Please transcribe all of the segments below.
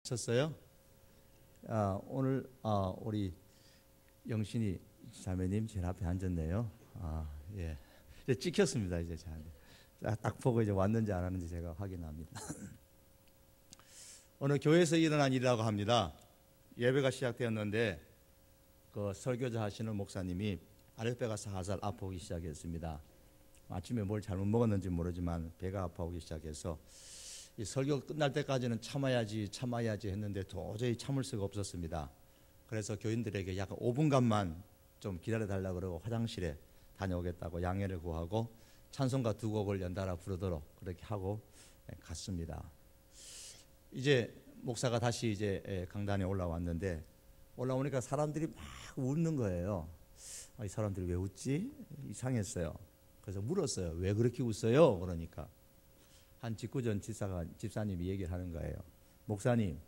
쳤어요? 오늘 우리 영신이 자매님 제 앞에 앉았네요. 예, 이제 찍혔습니다. 이제 저한테 딱 보고 이제 왔는지 안 왔는지 제가 확인합니다. 오늘 교회에서 일어난 일이라고 합니다. 예배가 시작되었는데 그 설교자 하시는 목사님이 아랫배가 살살 아파오기 시작했습니다. 아침에 뭘 잘못 먹었는지 모르지만 배가 아파오기 시작해서 이 설교 끝날 때까지는 참아야지 했는데 도저히 참을 수가 없었습니다. 그래서 교인들에게 약 5분간만 좀 기다려달라고 그러고 화장실에 다녀오겠다고 양해를 구하고 찬송가 2곡을 연달아 부르도록 그렇게 하고 갔습니다. 이제 목사가 다시 이제 강단에 올라왔는데 올라오니까 사람들이 막 웃는 거예요. 이 사람들이 왜 웃지? 이상했어요. 그래서 물었어요. 왜 그렇게 웃어요? 그러니까 한 직구전 집사님이 얘기를 하는 거예요. 목사님,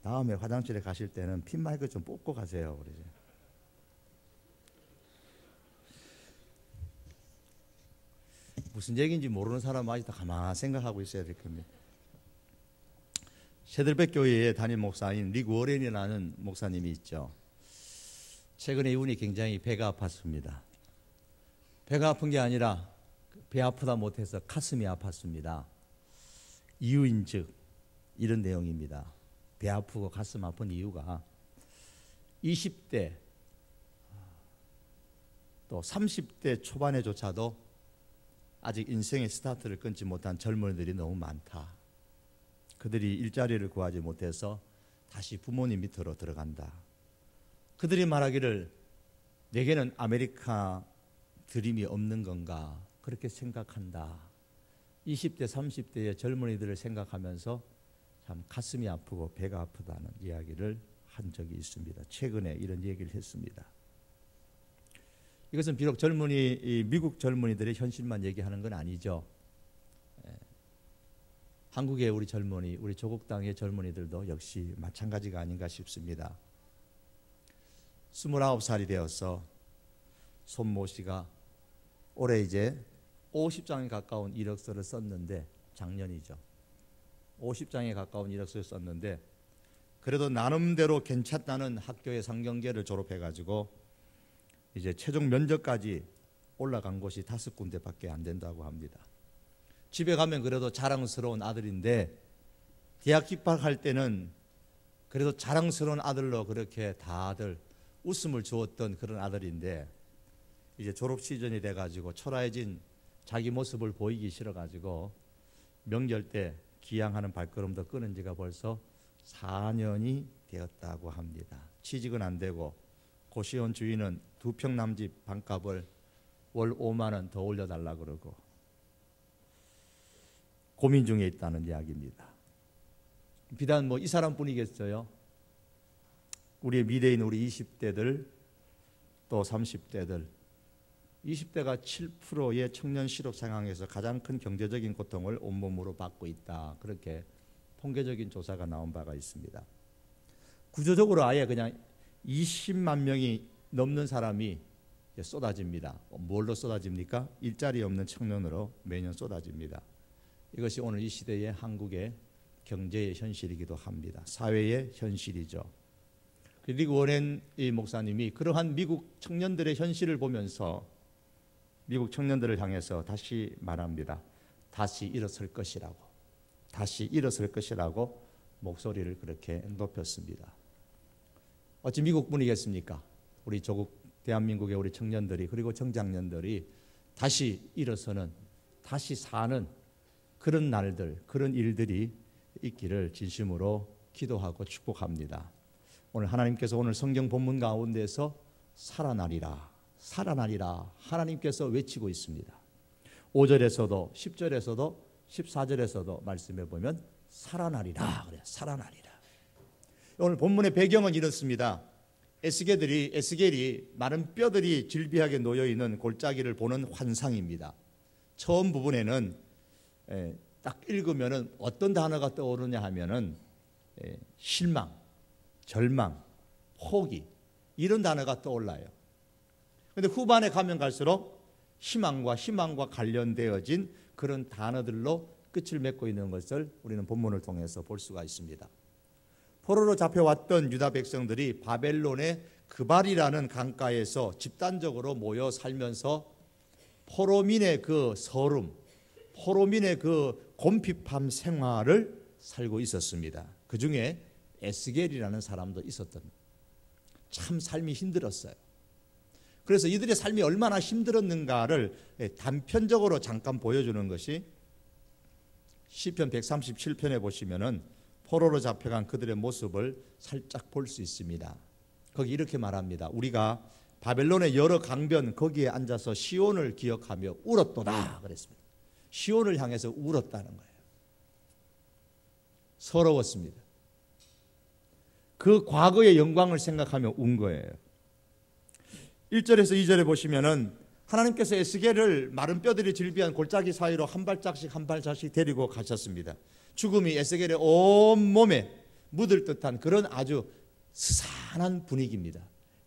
다음에 화장실에 가실 때는 핀 마이크 좀 뽑고 가세요. 그러죠. 무슨 얘기인지 모르는 사람 아직도 가만히 생각하고 있어야 될 겁니다. 셰들백 교회의 담임 목사인 릭 워렌이라는 목사님이 있죠. 최근에 이분이 굉장히 배가 아팠습니다. 배가 아픈 게 아니라 배 아프다 못해서 가슴이 아팠습니다. 이유인즉 이런 내용입니다. 배 아프고 가슴 아픈 이유가 20대 또 30대 초반에조차도 아직 인생의 스타트를 끊지 못한 젊은이들이 너무 많다. 그들이 일자리를 구하지 못해서 다시 부모님 밑으로 들어간다. 그들이 말하기를 내게는 아메리카 드림이 없는 건가 그렇게 생각한다. 20대 30대의 젊은이들을 생각하면서 참 가슴이 아프고 배가 아프다는 이야기를 한 적이 있습니다. 최근에 이런 얘기를 했습니다. 이것은 비록 미국 젊은이들의 현실만 얘기하는 건 아니죠. 한국의 우리 젊은이, 우리 조국 땅의 젊은이들도 역시 마찬가지가 아닌가 싶습니다. 29살이 되어서 손모 씨가 올해 이제 50장에 가까운 이력서를 썼는데 작년이죠. 50장에 가까운 이력서를 썼는데 그래도 나름대로 괜찮다는 학교의 상경계를 졸업해가지고 이제 최종 면접까지 올라간 곳이 5군데밖에 안 된다고 합니다. 집에 가면 그래도 자랑스러운 아들인데 대학 입학할 때는 그래도 자랑스러운 아들로 그렇게 다들 웃음을 주었던 그런 아들인데 이제 졸업 시즌이 돼가지고 초라해진 자기 모습을 보이기 싫어가지고 명절 때 기양하는 발걸음도 끊은 지가 벌써 4년이 되었다고 합니다. 취직은 안 되고 고시원 주인은 2평 남집 반값을 월 5만 원 더 올려달라고 그러고 고민 중에 있다는 이야기입니다. 비단 이 사람뿐이겠어요. 우리의 미래인 우리 20대들 또 30대들 20대가 7%의 청년 실업 상황에서 가장 큰 경제적인 고통을 온몸으로 받고 있다. 그렇게 통계적인 조사가 나온 바가 있습니다. 구조적으로 아예 그냥 20만 명이 넘는 사람이 쏟아집니다. 뭘로 쏟아집니까? 일자리 없는 청년으로 매년 쏟아집니다. 이것이 오늘 이 시대의 한국의 경제의 현실이기도 합니다. 사회의 현실이죠. 릭 워렌 목사님이 그러한 미국 청년들의 현실을 보면서 미국 청년들을 향해서 다시 말합니다. 다시 일어설 것이라고. 다시 일어설 것이라고 목소리를 그렇게 높였습니다. 어찌 미국 분이겠습니까? 우리 조국 대한민국의 우리 청년들이 그리고 청장년들이 다시 일어서는 다시 사는 그런 날들 그런 일들이 있기를 진심으로 기도하고 축복합니다. 오늘 하나님께서 오늘 성경 본문 가운데서 살아나리라 하나님께서 외치고 있습니다. 5절에서도 10절에서도 14절에서도 말씀해 보면 살아나리라 그래요. 살아나리라. 오늘 본문의 배경은 이렇습니다. 에스겔이 마른 뼈들이 질비하게 놓여 있는 골짜기를 보는 환상입니다. 처음 부분에는 딱 읽으면은 어떤 단어가 떠오르냐 하면은 실망, 절망, 포기 이런 단어가 떠올라요. 그런데 후반에 가면 갈수록 희망과 관련되어진 그런 단어들로 끝을 맺고 있는 것을 우리는 본문을 통해서 볼 수가 있습니다. 포로로 잡혀왔던 유다 백성들이 바벨론의 그발이라는 강가에서 집단적으로 모여 살면서 포로민의 그 서름, 포로민의 그 곰핍함 생활을 살고 있었습니다. 그 중에 에스겔이라는 사람도 있었던, 참 삶이 힘들었어요. 그래서 이들의 삶이 얼마나 힘들었는가를 단편적으로 잠깐 보여주는 것이 시편 137편에 보시면은 포로로 잡혀간 그들의 모습을 살짝 볼 수 있습니다. 거기 이렇게 말합니다. 우리가 바벨론의 여러 강변 거기에 앉아서 시온을 기억하며 울었도다 그랬습니다. 시온을 향해서 울었다는 거예요. 서러웠습니다. 그 과거의 영광을 생각하며 운 거예요. 1절에서 2절에 보시면은 하나님께서 에스겔을 마른 뼈들이 질비한 골짜기 사이로 한 발짝씩 데리고 가셨습니다. 죽음이 에스겔의 온몸에 묻을 듯한 그런 아주 스산한 분위기입니다.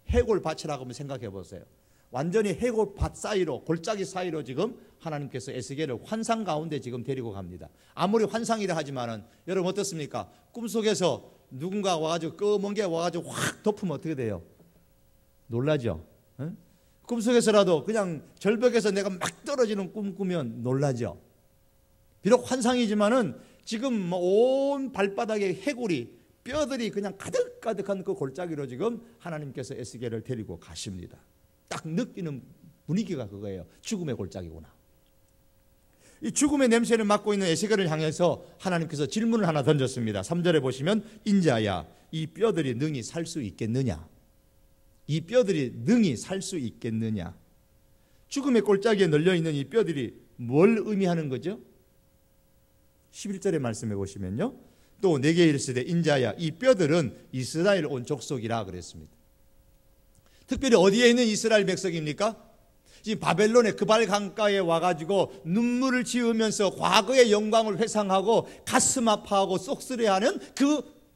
해골밭이라고 한번 생각해 보세요. 완전히 해골밭 사이로, 골짜기 사이로 지금 하나님께서 에스겔을 환상 가운데 지금 데리고 갑니다. 아무리 환상이라 하지만은 여러분 어떻습니까? 꿈속에서 누군가 와가지고 검은 게 와가지고 확 덮으면 어떻게 돼요? 놀라죠? 응? 꿈속에서라도 그냥 절벽에서 내가 막 떨어지는 꿈 꾸면 놀라죠? 비록 환상이지만은 지금 온 발바닥에 해골이, 뼈들이 그냥 가득가득한 그 골짜기로 지금 하나님께서 에스겔을 데리고 가십니다. 딱 느끼는 분위기가 그거예요. 죽음의 골짜기구나. 이 죽음의 냄새를 맡고 있는 에스겔을 향해서 하나님께서 질문을 하나 던졌습니다. 3절에 보시면 인자야, 이 뼈들이 능히 살 수 있겠느냐? 이 뼈들이 능히 살 수 있겠느냐? 죽음의 골짜기에 널려있는 이 뼈들이 뭘 의미하는 거죠? 11절의 말씀해 보시면요, 또 내게 이르시되 인자야, 이 뼈들은 이스라엘 온 족속이라 그랬습니다. 특별히 어디에 있는 이스라엘 백성입니까? 지금 바벨론의 그발 강가에 와가지고 눈물을 지으면서 과거의 영광을 회상하고 가슴 아파하고 쏙쓸이하는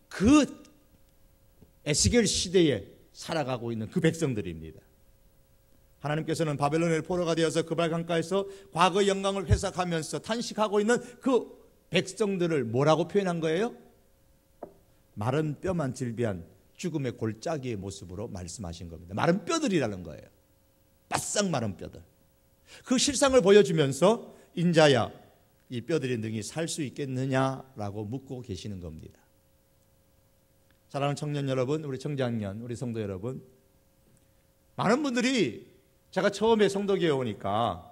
그 에스겔 시대에 살아가고 있는 그 백성들입니다. 하나님께서는 바벨론의 포로가 되어서 그발 강가에서 과거의 영광을 회상하면서 탄식하고 있는 그 백성들을 뭐라고 표현한 거예요? 마른 뼈만 질비한 죽음의 골짜기의 모습으로 말씀하신 겁니다. 마른 뼈들이라는 거예요. 바싹 마른 뼈들. 그 실상을 보여주면서 인자야, 이 뼈들이 능히 살 수 있겠느냐라고 묻고 계시는 겁니다. 사랑하는 청년 여러분, 우리 청장년, 우리 성도 여러분, 많은 분들이 제가 처음에 성도교회 오니까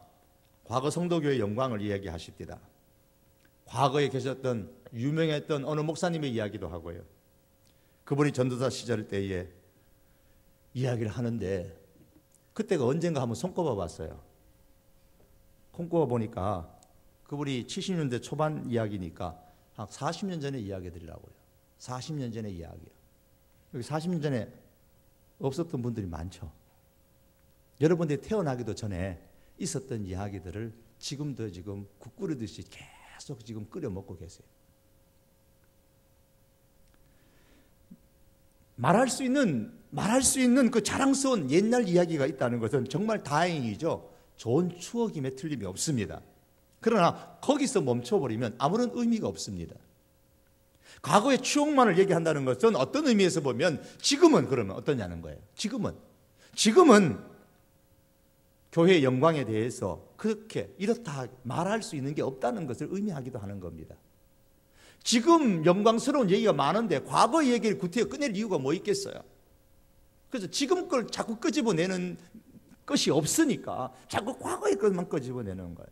과거 성도교회의 영광을 이야기하십니다. 과거에 계셨던 유명했던 어느 목사님의 이야기도 하고요. 그분이 전도사 시절 때에 이야기를 하는데 그때가 언젠가 한번 손꼽아 봤어요. 손꼽아 보니까 그분이 70년대 초반 이야기니까 한 40년 전의 이야기들이라고요. 40년 전의 이야기요. 여기 40년 전에 없었던 분들이 많죠. 여러분들이 태어나기도 전에 있었던 이야기들을 지금도 지금 국 끓이듯이 계속 지금 끓여 먹고 계세요. 말할 수 있는 그 자랑스러운 옛날 이야기가 있다는 것은 정말 다행이죠. 좋은 추억임에 틀림이 없습니다. 그러나 거기서 멈춰버리면 아무런 의미가 없습니다. 과거의 추억만을 얘기한다는 것은 어떤 의미에서 보면 지금은 그러면 어떠냐는 거예요. 지금은 교회의 영광에 대해서 그렇게 이렇다 말할 수 있는 게 없다는 것을 의미하기도 하는 겁니다. 지금 영광스러운 얘기가 많은데 과거 얘기를 구태여 꺼낼 이유가 뭐 있겠어요? 그래서 지금 걸 자꾸 끄집어내는 것이 없으니까 자꾸 과거의 것만 끄집어내는 거예요.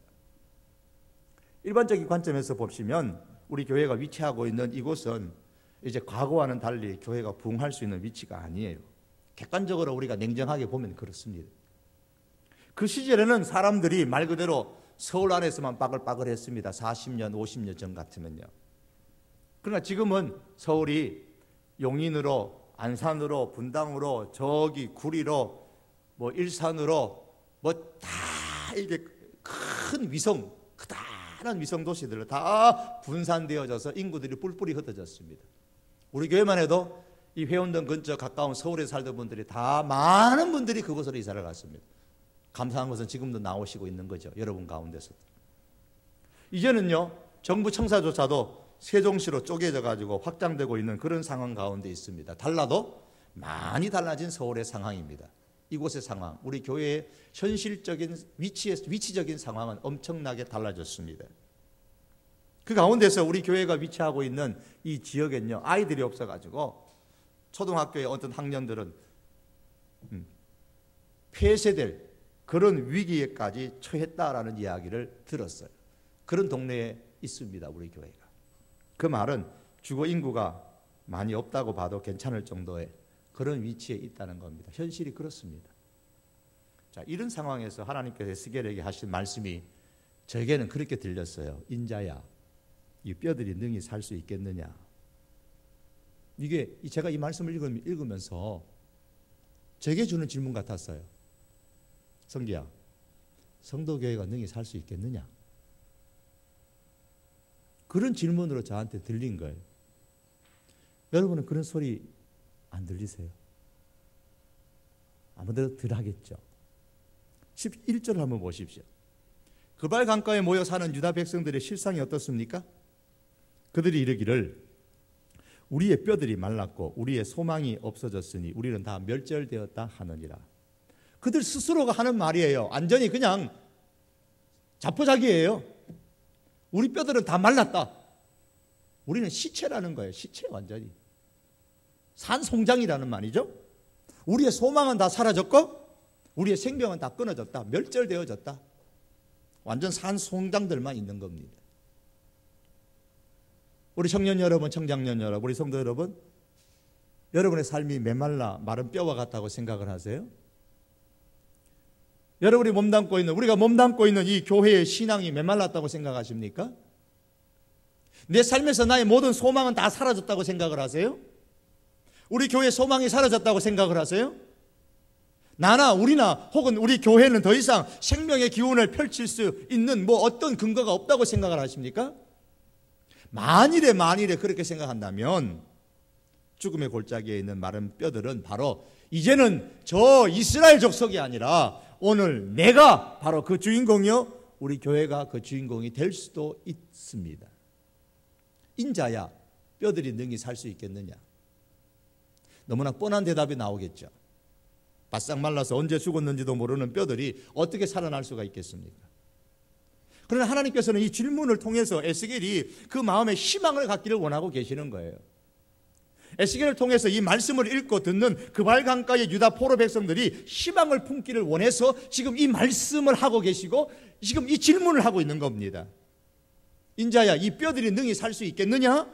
일반적인 관점에서 보시면 우리 교회가 위치하고 있는 이곳은 이제 과거와는 달리 교회가 부흥할 수 있는 위치가 아니에요. 객관적으로 우리가 냉정하게 보면 그렇습니다. 그 시절에는 사람들이 말 그대로 서울 안에서만 빠글빠글했습니다. 40년, 50년 전 같으면요. 그러나 지금은 서울이 용인으로, 안산으로, 분당으로, 저기 구리로, 뭐 일산으로, 뭐 다 이게 큰 위성, 크다란 위성 도시들로 다 분산되어져서 인구들이 뿔뿔이 흩어졌습니다. 우리 교회만 해도 이 회원동 근처 가까운 서울에 살던 분들이 다 많은 분들이 그곳으로 이사를 갔습니다. 감사한 것은 지금도 나오시고 있는 거죠. 여러분 가운데서도. 이제는요, 정부 청사조차도 세종시로 쪼개져 가지고 확장되고 있는 그런 상황 가운데 있습니다. 달라도 많이 달라진 서울의 상황입니다. 이곳의 상황, 우리 교회의 현실적인 위치적인 상황은 엄청나게 달라졌습니다. 그 가운데서 우리 교회가 위치하고 있는 이 지역엔요, 아이들이 없어가지고 초등학교의 어떤 학년들은 폐쇄될 그런 위기에까지 처했다라는 이야기를 들었어요. 그런 동네에 있습니다, 우리 교회가. 그 말은 주거 인구가 많이 없다고 봐도 괜찮을 정도의 그런 위치에 있다는 겁니다. 현실이 그렇습니다. 자, 이런 상황에서 하나님께서 에스겔에게 하신 말씀이 저에게는 그렇게 들렸어요. 인자야, 이 뼈들이 능히 살 수 있겠느냐. 이게 제가 이 말씀을 읽으면서 제게 주는 질문 같았어요. 성기야, 성도교회가 능히 살 수 있겠느냐? 그런 질문으로 저한테 들린 거예요. 여러분은 그런 소리 안 들리세요? 아무데나 덜 하겠죠. 11절을 한번 보십시오. 그발 강가에 모여 사는 유다 백성들의 실상이 어떻습니까? 그들이 이르기를 우리의 뼈들이 말랐고 우리의 소망이 없어졌으니 우리는 다 멸절되었다 하느니라. 그들 스스로가 하는 말이에요. 완전히 그냥 자포자기예요. 우리 뼈들은 다 말랐다. 우리는 시체라는 거예요. 시체, 완전히 산송장이라는 말이죠. 우리의 소망은 다 사라졌고 우리의 생명은 다 끊어졌다. 멸절되어졌다. 완전 산송장들만 있는 겁니다. 우리 청년 여러분, 청장년 여러분, 우리 성도 여러분, 여러분의 삶이 메말라 마른 뼈와 같다고 생각을 하세요? 여러분이 몸담고 있는, 우리가 몸담고 있는 이 교회의 신앙이 메말랐다고 생각하십니까? 내 삶에서 나의 모든 소망은 다 사라졌다고 생각을 하세요? 우리 교회의 소망이 사라졌다고 생각을 하세요? 나나 우리나 혹은 우리 교회는 더 이상 생명의 기운을 펼칠 수 있는 어떤 근거가 없다고 생각을 하십니까? 만일에 그렇게 생각한다면 죽음의 골짜기에 있는 마른 뼈들은 바로 이제는 저 이스라엘 족속이 아니라 오늘 내가 바로 그 주인공이요, 우리 교회가 그 주인공이 될 수도 있습니다. 인자야, 뼈들이 능히 살 수 있겠느냐? 너무나 뻔한 대답이 나오겠죠. 바싹 말라서 언제 죽었는지도 모르는 뼈들이 어떻게 살아날 수가 있겠습니까? 그러나 하나님께서는 이 질문을 통해서 에스겔이 그 마음에 희망을 갖기를 원하고 계시는 거예요. 에스겔을 통해서 이 말씀을 읽고 듣는 그발 강가의 유다 포로 백성들이 희망을 품기를 원해서 지금 이 말씀을 하고 계시고 지금 이 질문을 하고 있는 겁니다. 인자야, 이 뼈들이 능히 살 수 있겠느냐?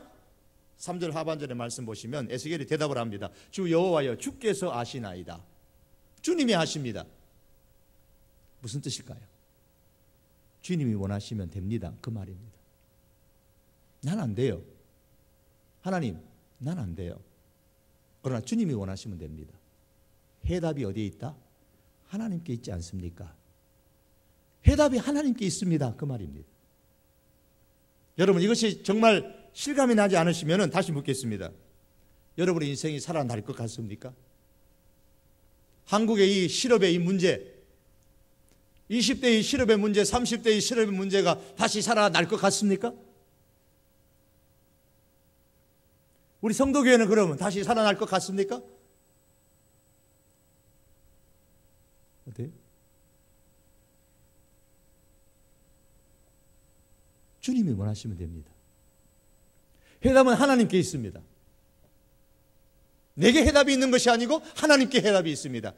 3절 하반절의 말씀 보시면 에스겔이 대답을 합니다. 주 여호와여, 주께서 아시나이다. 주님이 아십니다. 무슨 뜻일까요? 주님이 원하시면 됩니다. 그 말입니다. 난 안 돼요. 하나님, 난 안 돼요. 그러나 주님이 원하시면 됩니다. 해답이 어디에 있다? 하나님께 있지 않습니까? 해답이 하나님께 있습니다. 그 말입니다. 여러분, 이것이 정말 실감이 나지 않으시면 다시 묻겠습니다. 여러분의 인생이 살아날 것 같습니까? 한국의 이 실업의 이 문제, 20대의 실업의 문제, 30대의 실업의 문제가 다시 살아날 것 같습니까? 우리 성도교회는 그러면 다시 살아날 것 같습니까? 어때요? 주님이 원하시면 됩니다. 해답은 하나님께 있습니다. 내게 해답이 있는 것이 아니고 하나님께 해답이 있습니다.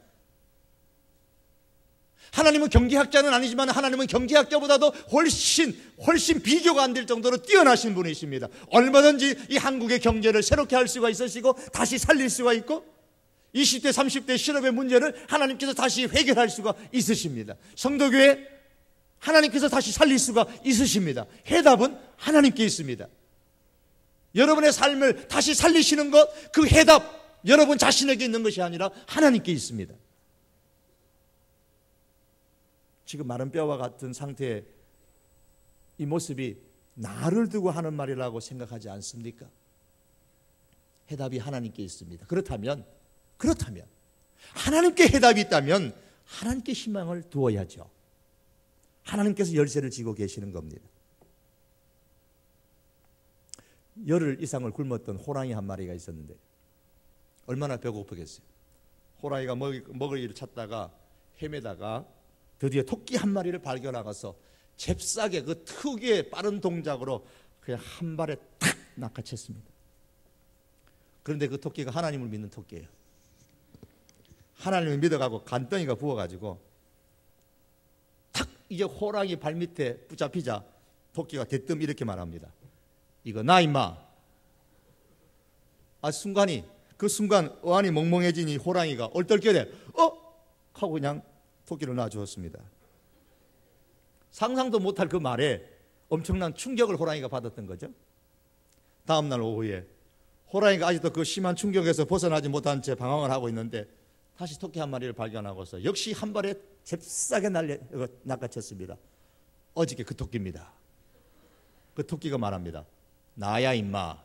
하나님은 경제학자는 아니지만 하나님은 경제학자보다도 훨씬 비교가 안 될 정도로 뛰어나신 분이십니다. 얼마든지 이 한국의 경제를 새롭게 할 수가 있으시고 다시 살릴 수가 있고 20대 30대 실업의 문제를 하나님께서 다시 해결할 수가 있으십니다. 성도교회 하나님께서 다시 살릴 수가 있으십니다. 해답은 하나님께 있습니다. 여러분의 삶을 다시 살리시는 것, 그 해답 여러분 자신에게 있는 것이 아니라 하나님께 있습니다. 지금 마른 뼈와 같은 상태의 이 모습이 나를 두고 하는 말이라고 생각하지 않습니까? 해답이 하나님께 있습니다. 그렇다면 하나님께 해답이 있다면 하나님께 희망을 두어야죠. 하나님께서 열쇠를 쥐고 계시는 겁니다. 열흘 이상을 굶었던 호랑이 한 마리가 있었는데 얼마나 배고프겠어요. 호랑이가 먹을 일을 찾다가 헤매다가 드디어 토끼 한 마리를 발견하고서 잽싸게 그 특유의 빠른 동작으로 그냥 한 발에 탁 낚아챘습니다. 그런데 그 토끼가 하나님을 믿는 토끼예요. 하나님을 믿어가고 간덩이가 부어가지고 탁 이제 호랑이 발밑에 붙잡히자 토끼가 대뜸 이렇게 말합니다. 이거 나 임마. 그 순간 어안이 멍멍해진 이 호랑이가 얼떨결에 하고 그냥 토끼를 놔주었습니다. 상상도 못할 그 말에 엄청난 충격을 호랑이가 받았던 거죠. 다음날 오후에 호랑이가 아직도 그 심한 충격에서 벗어나지 못한 채 방황을 하고 있는데 다시 토끼 한 마리를 발견하고서 역시 한 발에 잽싸게 낚아챘습니다. 어저께 그 토끼입니다. 그 토끼가 말합니다. 나야 임마.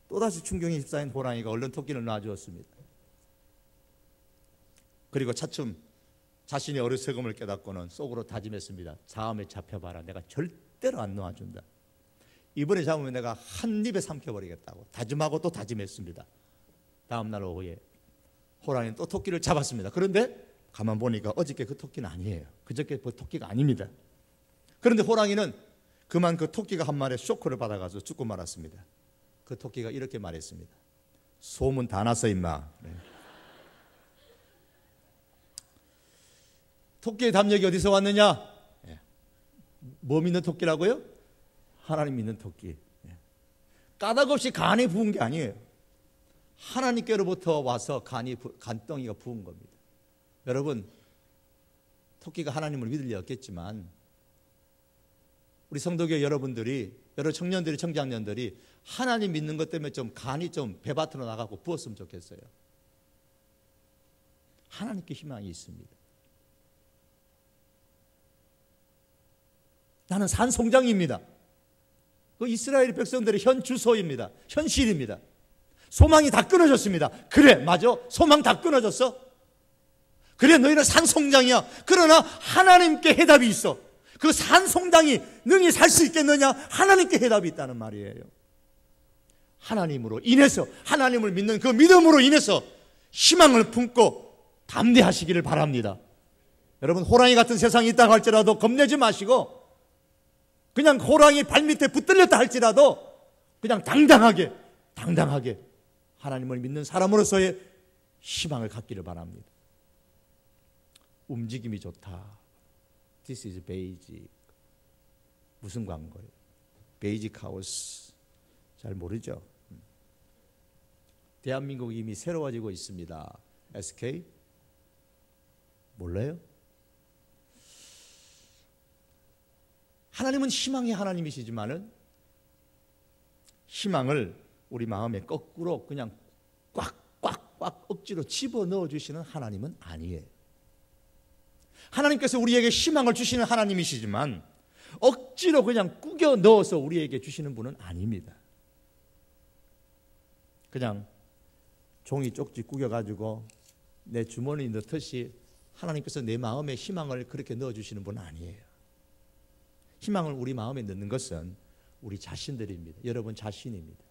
또다시 충격이 휩싸인 호랑이가 얼른 토끼를 놔주었습니다. 그리고 차츰 자신의 어리석음을 깨닫고는 속으로 다짐했습니다. 다음에 잡혀봐라. 내가 절대로 안 놓아준다. 이번에 잡으면 내가 한 입에 삼켜버리겠다고 다짐하고 또 다짐했습니다. 다음날 오후에 호랑이는 또 토끼를 잡았습니다. 그런데 가만 보니까 어저께 그 토끼는 아니에요. 그저께 그 토끼가 아닙니다. 그런데 호랑이는 그만 그 토끼가 한 마리의 쇼크를 받아가서 죽고 말았습니다. 그 토끼가 이렇게 말했습니다. 소문 다 났어 임마. 네. 토끼의 담력이 어디서 왔느냐? 뭐 믿는 토끼라고요? 하나님 믿는 토끼. 까닭없이 간이 부은 게 아니에요. 하나님께로부터 와서 간덩이가 부은 겁니다. 여러분, 토끼가 하나님을 믿을 리 없겠지만 우리 성도교 여러분들이, 여러 청년들이, 청장년들이 하나님 믿는 것 때문에 좀 간이 좀 배밭으로 나가고 부었으면 좋겠어요. 하나님께 희망이 있습니다. 나는 산송장입니다. 그 이스라엘 백성들의 현 주소입니다. 현실입니다. 소망이 다 끊어졌습니다. 그래, 맞아. 소망 다 끊어졌어. 그래, 너희는 산송장이야. 그러나 하나님께 해답이 있어. 그 산송장이 능히 살 수 있겠느냐? 하나님께 해답이 있다는 말이에요. 하나님으로 인해서, 하나님을 믿는 그 믿음으로 인해서 희망을 품고 담대하시기를 바랍니다. 여러분, 호랑이 같은 세상이 있다고 할지라도 겁내지 마시고 그냥 호랑이 발밑에 붙들렸다 할지라도 그냥 당당하게 하나님을 믿는 사람으로서의 희망을 갖기를 바랍니다. 움직임이 좋다. This is basic. 무슨 광고예요? 베이직 하우스. 잘 모르죠? 대한민국이 이미 새로워지고 있습니다. SK? 몰라요? 하나님은 희망의 하나님이시지만은 희망을 우리 마음에 거꾸로 그냥 꽉 억지로 집어넣어 주시는 하나님은 아니에요. 하나님께서 우리에게 희망을 주시는 하나님이시지만 억지로 그냥 꾸겨 넣어서 우리에게 주시는 분은 아닙니다. 그냥 종이 쪽지 꾸겨가지고 내 주머니에 넣듯이 하나님께서 내 마음에 희망을 그렇게 넣어주시는 분은 아니에요. 희망을 우리 마음에 넣는 것은 우리 자신들입니다. 여러분 자신입니다.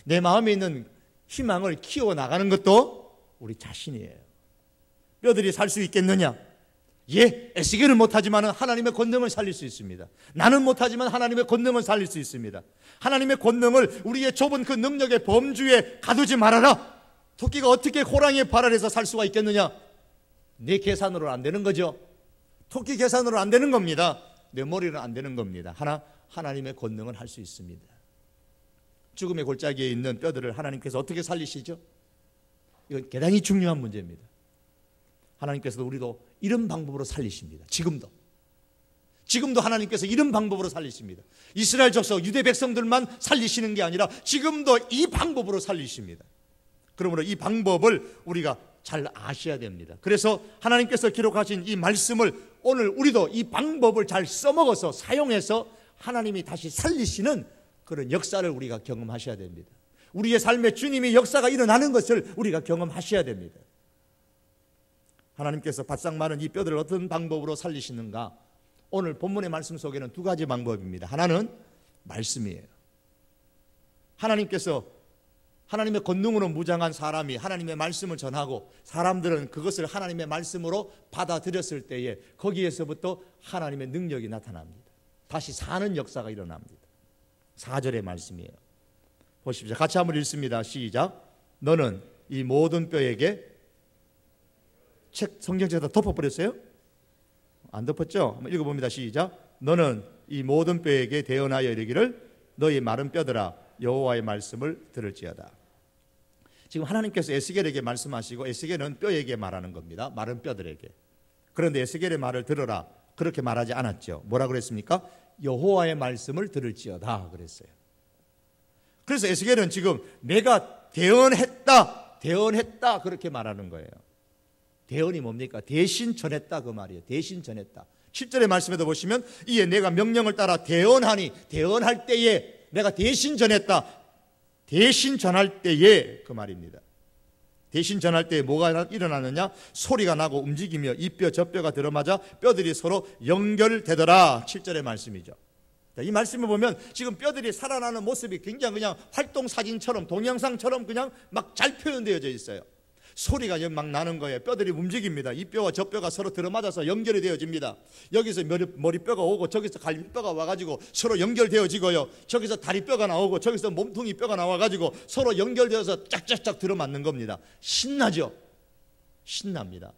내 마음에 있는 희망을 키워나가는 것도 우리 자신이에요. 뼈들이 살 수 있겠느냐? 예, 애쓰기를 못하지만 하나님의 권능을 살릴 수 있습니다. 나는 못하지만 하나님의 권능을 살릴 수 있습니다. 하나님의 권능을 우리의 좁은 그 능력의 범주에 가두지 말아라. 토끼가 어떻게 호랑이의 발 아래서 살 수가 있겠느냐? 내 계산으로는 안 되는 거죠. 토끼 계산으로는 안 되는 겁니다. 내 머리는 안 되는 겁니다. 하나님의 권능을 할 수 있습니다. 죽음의 골짜기에 있는 뼈들을 하나님께서 어떻게 살리시죠? 이건 대단히 중요한 문제입니다. 하나님께서도 우리도 이런 방법으로 살리십니다. 지금도 하나님께서 이런 방법으로 살리십니다. 이스라엘 족속 유대 백성들만 살리시는 게 아니라 지금도 이 방법으로 살리십니다. 그러므로 이 방법을 우리가 잘 아셔야 됩니다. 그래서 하나님께서 기록하신 이 말씀을 오늘 우리도 이 방법을 잘 써먹어서 사용해서 하나님이 다시 살리시는 그런 역사를 우리가 경험하셔야 됩니다. 우리의 삶에 주님의 역사가 일어나는 것을 우리가 경험하셔야 됩니다. 하나님께서 바싹 마른 이 뼈들을 어떤 방법으로 살리시는가? 오늘 본문의 말씀 속에는 두 가지 방법입니다. 하나는 말씀이에요. 하나님께서 하나님의 권능으로 무장한 사람이 하나님의 말씀을 전하고 사람들은 그것을 하나님의 말씀으로 받아들였을 때에 거기에서부터 하나님의 능력이 나타납니다. 다시 사는 역사가 일어납니다. 4절의 말씀이에요. 보십시오. 같이 한번 읽습니다. 시작. 너는 이 모든 뼈에게 성경책에다 덮어버렸어요? 안 덮었죠? 한번 읽어봅니다. 시작. 너는 이 모든 뼈에게 대언하여 이르기를 너희 마른 뼈들아 여호와의 말씀을 들을지어다. 지금 하나님께서 에스겔에게 말씀하시고 에스겔은 뼈에게 말하는 겁니다. 마른 뼈들에게. 그런데 에스겔의 말을 들어라 그렇게 말하지 않았죠. 뭐라 그랬습니까? 여호와의 말씀을 들을지어다 그랬어요. 그래서 에스겔은 지금 내가 대언했다 그렇게 말하는 거예요. 대언이 뭡니까? 대신 전했다 그 말이에요. 대신 전했다. 7절의 말씀에도 보시면 이에 내가 명령을 따라 대언하니 대언할 때에 내가 대신 전했다. 대신 전할 때에 그 말입니다. 대신 전할 때에 뭐가 일어나느냐? 소리가 나고 움직이며 이 뼈 저 뼈가 들어맞아 뼈들이 서로 연결되더라. 7절의 말씀이죠. 이 말씀을 보면 지금 뼈들이 살아나는 모습이 굉장히 그냥 활동사진처럼 동영상처럼 그냥 막 잘 표현되어져 있어요. 소리가 막 나는 거예요. 뼈들이 움직입니다. 이 뼈와 저 뼈가 서로 들어맞아서 연결이 되어집니다. 여기서 머리뼈가 오고 저기서 갈비뼈가 와가지고 서로 연결되어지고요. 저기서 다리뼈가 나오고 저기서 몸통이 뼈가 나와가지고 서로 연결되어서 짝짝짝 들어맞는 겁니다. 신나죠? 신납니다.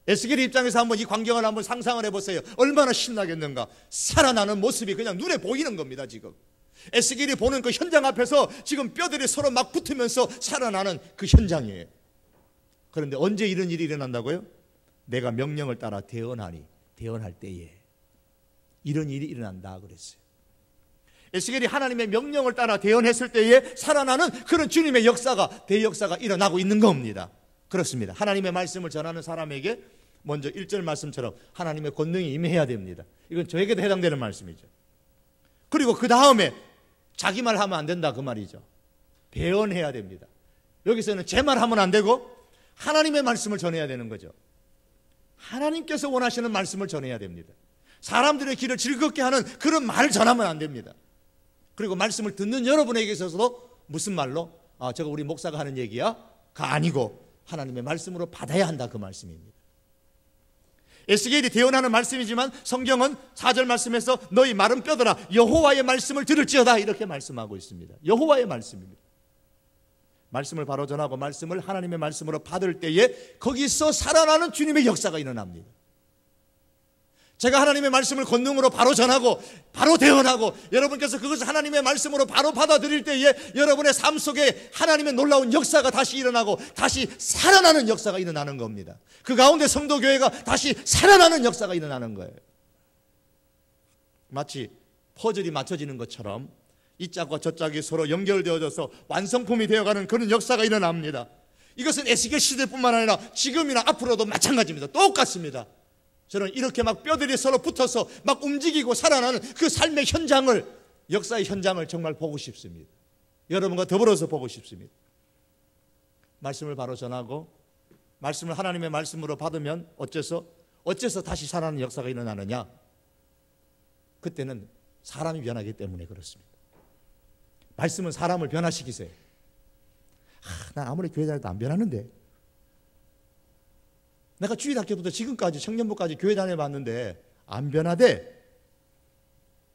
에스겔의 입장에서 한번 이 광경을 한번 상상을 해보세요. 얼마나 신나겠는가. 살아나는 모습이 그냥 눈에 보이는 겁니다. 지금 에스겔이 보는 그 현장 앞에서 지금 뼈들이 서로 막 붙으면서 살아나는 그 현장이에요. 그런데 언제 이런 일이 일어난다고요? 내가 명령을 따라 대언하니 대언할 때에 이런 일이 일어난다 그랬어요. 에스겔이 하나님의 명령을 따라 대언했을 때에 살아나는 그런 주님의 역사가 대역사가 일어나고 있는 겁니다. 그렇습니다. 하나님의 말씀을 전하는 사람에게 먼저 1절 말씀처럼 하나님의 권능이 임해야 됩니다. 이건 저에게도 해당되는 말씀이죠. 그리고 그 다음에 자기 말 하면 안 된다 그 말이죠. 배언해야 됩니다. 여기서는 제 말 하면 안 되고 하나님의 말씀을 전해야 되는 거죠. 하나님께서 원하시는 말씀을 전해야 됩니다. 사람들의 길을 즐겁게 하는 그런 말을 전하면 안 됩니다. 그리고 말씀을 듣는 여러분에게 있어서도 무슨 말로? 저거 우리 목사가 하는 얘기야? 가 아니고 하나님의 말씀으로 받아야 한다 그 말씀입니다. 에스겔이 대언하는 말씀이지만 성경은 4절 말씀에서 너희 마른 뼈들아 여호와의 말씀을 들을지어다 이렇게 말씀하고 있습니다. 여호와의 말씀입니다. 말씀을 바로 전하고 말씀을 하나님의 말씀으로 받을 때에 거기서 살아나는 주님의 역사가 일어납니다. 제가 하나님의 말씀을 권능으로 바로 전하고 바로 대언하고 여러분께서 그것을 하나님의 말씀으로 바로 받아들일 때에 여러분의 삶 속에 하나님의 놀라운 역사가 다시 일어나고 다시 살아나는 역사가 일어나는 겁니다. 그 가운데 성도교회가 다시 살아나는 역사가 일어나는 거예요. 마치 퍼즐이 맞춰지는 것처럼 이 짝과 저 짝이 서로 연결되어져서 완성품이 되어가는 그런 역사가 일어납니다. 이것은 에스겔 시대뿐만 아니라 지금이나 앞으로도 마찬가지입니다. 똑같습니다. 저는 이렇게 막 뼈들이 서로 붙어서 막 움직이고 살아나는 그 삶의 현장을, 역사의 현장을 정말 보고 싶습니다. 여러분과 더불어서 보고 싶습니다. 말씀을 바로 전하고 말씀을 하나님의 말씀으로 받으면 어째서 다시 살아나는 역사가 일어나느냐? 그때는 사람이 변하기 때문에 그렇습니다. 말씀은 사람을 변화시키세요. 난 아무리 교회 다녀도 안 변하는데, 내가 주일학교부터 지금까지 청년부까지 교회 다녀봤는데 안 변하대.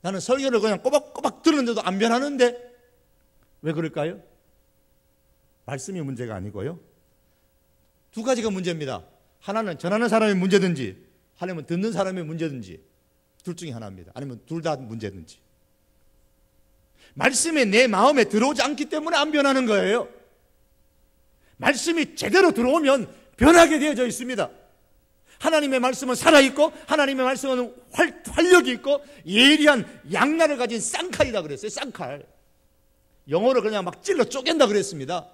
나는 설교를 그냥 꼬박꼬박 듣는데도 안 변하는데 왜 그럴까요? 말씀이 문제가 아니고요. 두 가지가 문제입니다. 하나는 전하는 사람의 문제든지 하나는 듣는 사람의 문제든지 둘 중에 하나입니다. 아니면 둘 다 문제든지. 말씀이 내 마음에 들어오지 않기 때문에 안 변하는 거예요. 말씀이 제대로 들어오면 변하게 되어져 있습니다. 하나님의 말씀은 살아있고 하나님의 말씀은 활력이 있고 예리한 양날을 가진 쌍칼이다 그랬어요. 쌍칼. 영어로 그냥 막 찔러 쪼갠다 그랬습니다.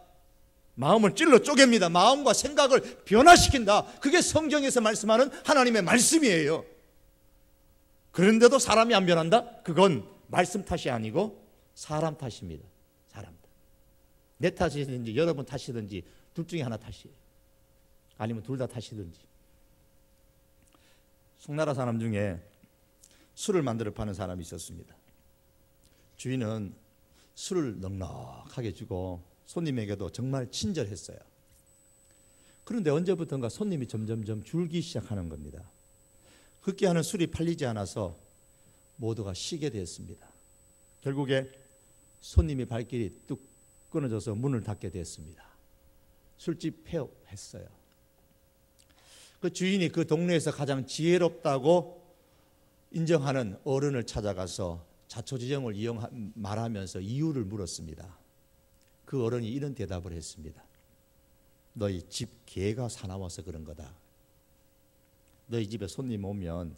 마음을 찔러 쪼갭니다. 마음과 생각을 변화시킨다. 그게 성경에서 말씀하는 하나님의 말씀이에요. 그런데도 사람이 안 변한다? 그건 말씀 탓이 아니고 사람 탓입니다. 사람 탓. 내 탓이든지 여러분 탓이든지 둘 중에 하나 탓이에요. 아니면 둘 다 탓이든지. 송나라 사람 중에 술을 만들어 파는 사람이 있었습니다. 주인은 술을 넉넉하게 주고 손님에게도 정말 친절했어요. 그런데 언제부턴가 손님이 점점점 줄기 시작하는 겁니다. 흡기하는 술이 팔리지 않아서 모두가 쉬게 되었습니다. 결국에 손님이 발길이 뚝 끊어져서 문을 닫게 됐습니다. 술집 폐업했어요. 그 주인이 그 동네에서 가장 지혜롭다고 인정하는 어른을 찾아가서 자초지종을 말하면서 이유를 물었습니다. 그 어른이 이런 대답을 했습니다. 너희 집 개가 사나워서 그런 거다. 너희 집에 손님 오면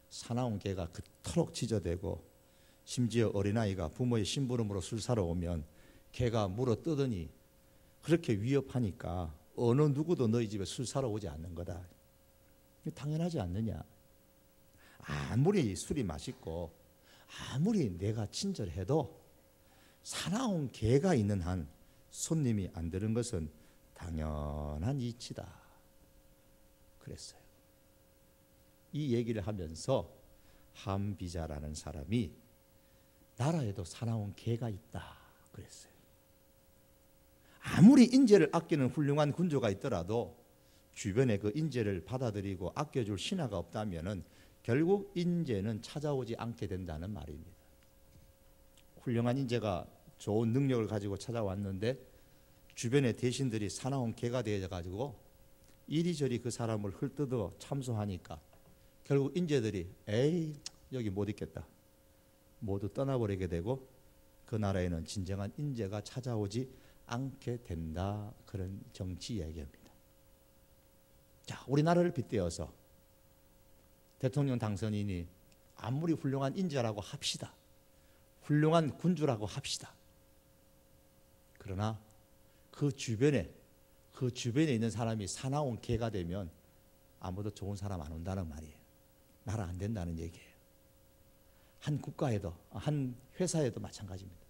사나운 개가 그토록 짖어대고 심지어 어린아이가 부모의 심부름으로 술 사러 오면 개가 물어 뜯으니 그렇게 위협하니까 어느 누구도 너희 집에 술 사러 오지 않는 거다. 당연하지 않느냐. 아무리 술이 맛있고 아무리 내가 친절해도 사나운 개가 있는 한 손님이 안 드는 것은 당연한 이치다. 그랬어요. 이 얘기를 하면서 함비자라는 사람이 나라에도 사나운 개가 있다 그랬어요. 아무리 인재를 아끼는 훌륭한 군주가 있더라도 주변에 그 인재를 받아들이고 아껴줄 신하가 없다면은 결국 인재는 찾아오지 않게 된다는 말입니다. 훌륭한 인재가 좋은 능력을 가지고 찾아왔는데 주변의 대신들이 사나운 개가 되어가지고 이리저리 그 사람을 헐뜯어 참소하니까 결국 인재들이 에이 여기 못 있겠다 모두 떠나버리게 되고 그 나라에는 진정한 인재가 찾아오지 않게 된다. 그런 정치 이야기입니다. 자, 우리나라를 빗대어서 대통령 당선인이 아무리 훌륭한 인재라고 합시다. 훌륭한 군주라고 합시다. 그러나 그 주변에 있는 사람이 사나운 개가 되면 아무도 좋은 사람 안 온다는 말이에요. 나라 안 된다는 얘기예요. 한 국가에도 한 회사에도 마찬가지입니다.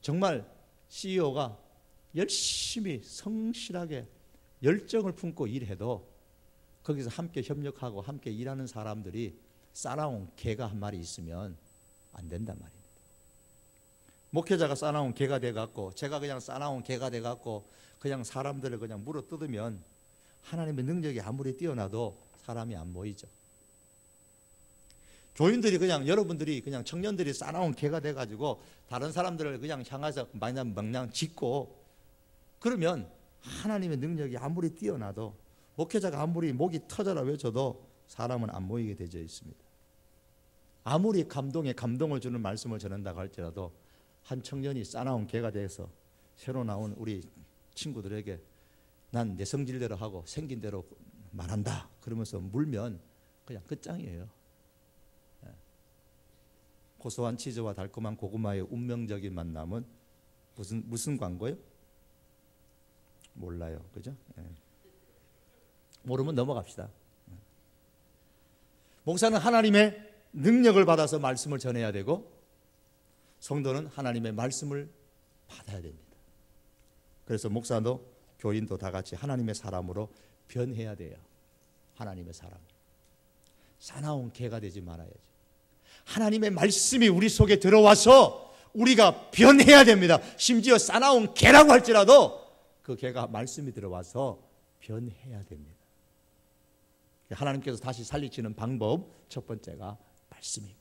정말 CEO가 열심히 성실하게 열정을 품고 일해도 거기서 함께 협력하고 함께 일하는 사람들이 싸나운 개가 한 마리 있으면 안 된단 말입니다. 목회자가 싸나운 개가 돼갖고 제가 그냥 싸나운 개가 돼갖고 그냥 사람들을 그냥 물어 뜯으면 하나님의 능력이 아무리 뛰어나도 사람이 안 모이죠. 교인들이 그냥 여러분들이 그냥 청년들이 싸나운 개가 돼가지고 다른 사람들을 그냥 향해서 망냥 짖고 그러면 하나님의 능력이 아무리 뛰어나도 목회자가 아무리 목이 터져라 외쳐도 사람은 안 모이게 되어 있습니다. 아무리 감동을 주는 말씀을 전한다고 할지라도 한 청년이 싸나운 개가 돼서 새로 나온 우리 친구들에게 난 내 성질대로 하고 생긴 대로 말한다 그러면서 물면 그냥 끝장이에요. 고소한 치즈와 달콤한 고구마의 운명적인 만남은 무슨 광고요? 몰라요. 그죠? 모르면 넘어갑시다. 목사는 하나님의 능력을 받아서 말씀을 전해야 되고 성도는 하나님의 말씀을 받아야 됩니다. 그래서 목사도 교인도 다 같이 하나님의 사람으로 변해야 돼요. 하나님의 사람. 사나운 개가 되지 말아야지. 하나님의 말씀이 우리 속에 들어와서 우리가 변해야 됩니다. 심지어 싸나운 개라고 할지라도 그 개가 말씀이 들어와서 변해야 됩니다. 하나님께서 다시 살리시는 방법 첫 번째가 말씀입니다.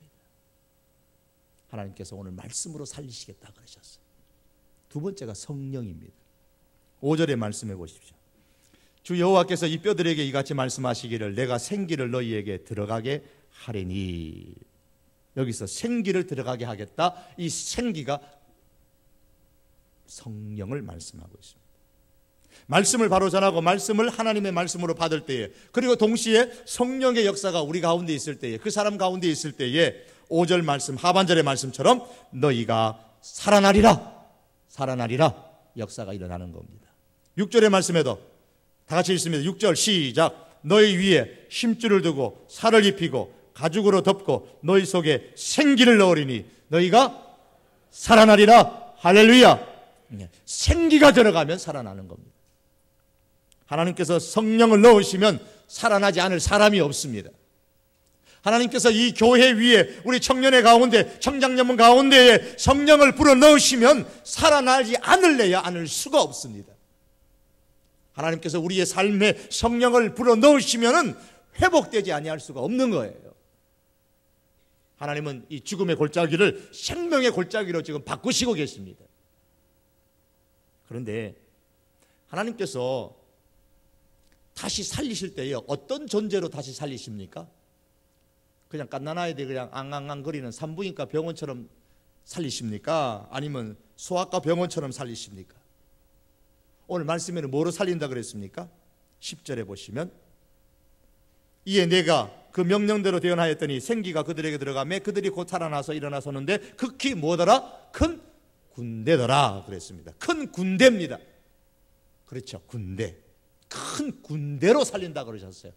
하나님께서 오늘 말씀으로 살리시겠다 그러셨어요. 두 번째가 성령입니다. 5절의 말씀해 보십시오. 주 여호와께서 이 뼈들에게 이같이 말씀하시기를 내가 생기를 너희에게 들어가게 하리니. 여기서 생기를 들어가게 하겠다. 이 생기가 성령을 말씀하고 있습니다. 말씀을 바로 전하고 말씀을 하나님의 말씀으로 받을 때에 그리고 동시에 성령의 역사가 우리 가운데 있을 때에 그 사람 가운데 있을 때에 5절 말씀 하반절의 말씀처럼 너희가 살아나리라 역사가 일어나는 겁니다. 6절의 말씀에도 다 같이 읽습니다. 6절 시작. 너희 위에 힘줄을 두고 살을 입히고 가죽으로 덮고 너희 속에 생기를 넣으리니 너희가 살아나리라. 할렐루야. 생기가 들어가면 살아나는 겁니다. 하나님께서 성령을 넣으시면 살아나지 않을 사람이 없습니다. 하나님께서 이 교회 위에 우리 청년의 가운데, 청장년문 가운데에 성령을 불어넣으시면 살아나지 않을래야 않을 수가 없습니다. 하나님께서 우리의 삶에 성령을 불어넣으시면 회복되지 아니할 수가 없는 거예요. 하나님은 이 죽음의 골짜기를 생명의 골짜기로 지금 바꾸시고 계십니다. 그런데 하나님께서 다시 살리실 때에 어떤 존재로 다시 살리십니까? 그냥 갓난아이들 그냥 앙앙앙거리는 산부인과 병원처럼 살리십니까? 아니면 소아과 병원처럼 살리십니까? 오늘 말씀에는 뭐로 살린다 그랬습니까? 10절에 보시면 이에 내가 그 명령대로 대언하였더니 생기가 그들에게 들어가매 그들이 곧 살아나서 일어나 섰는데 극히 뭐더라? 큰 군대더라 그랬습니다. 큰 군대입니다. 그렇죠, 군대. 큰 군대로 살린다 그러셨어요.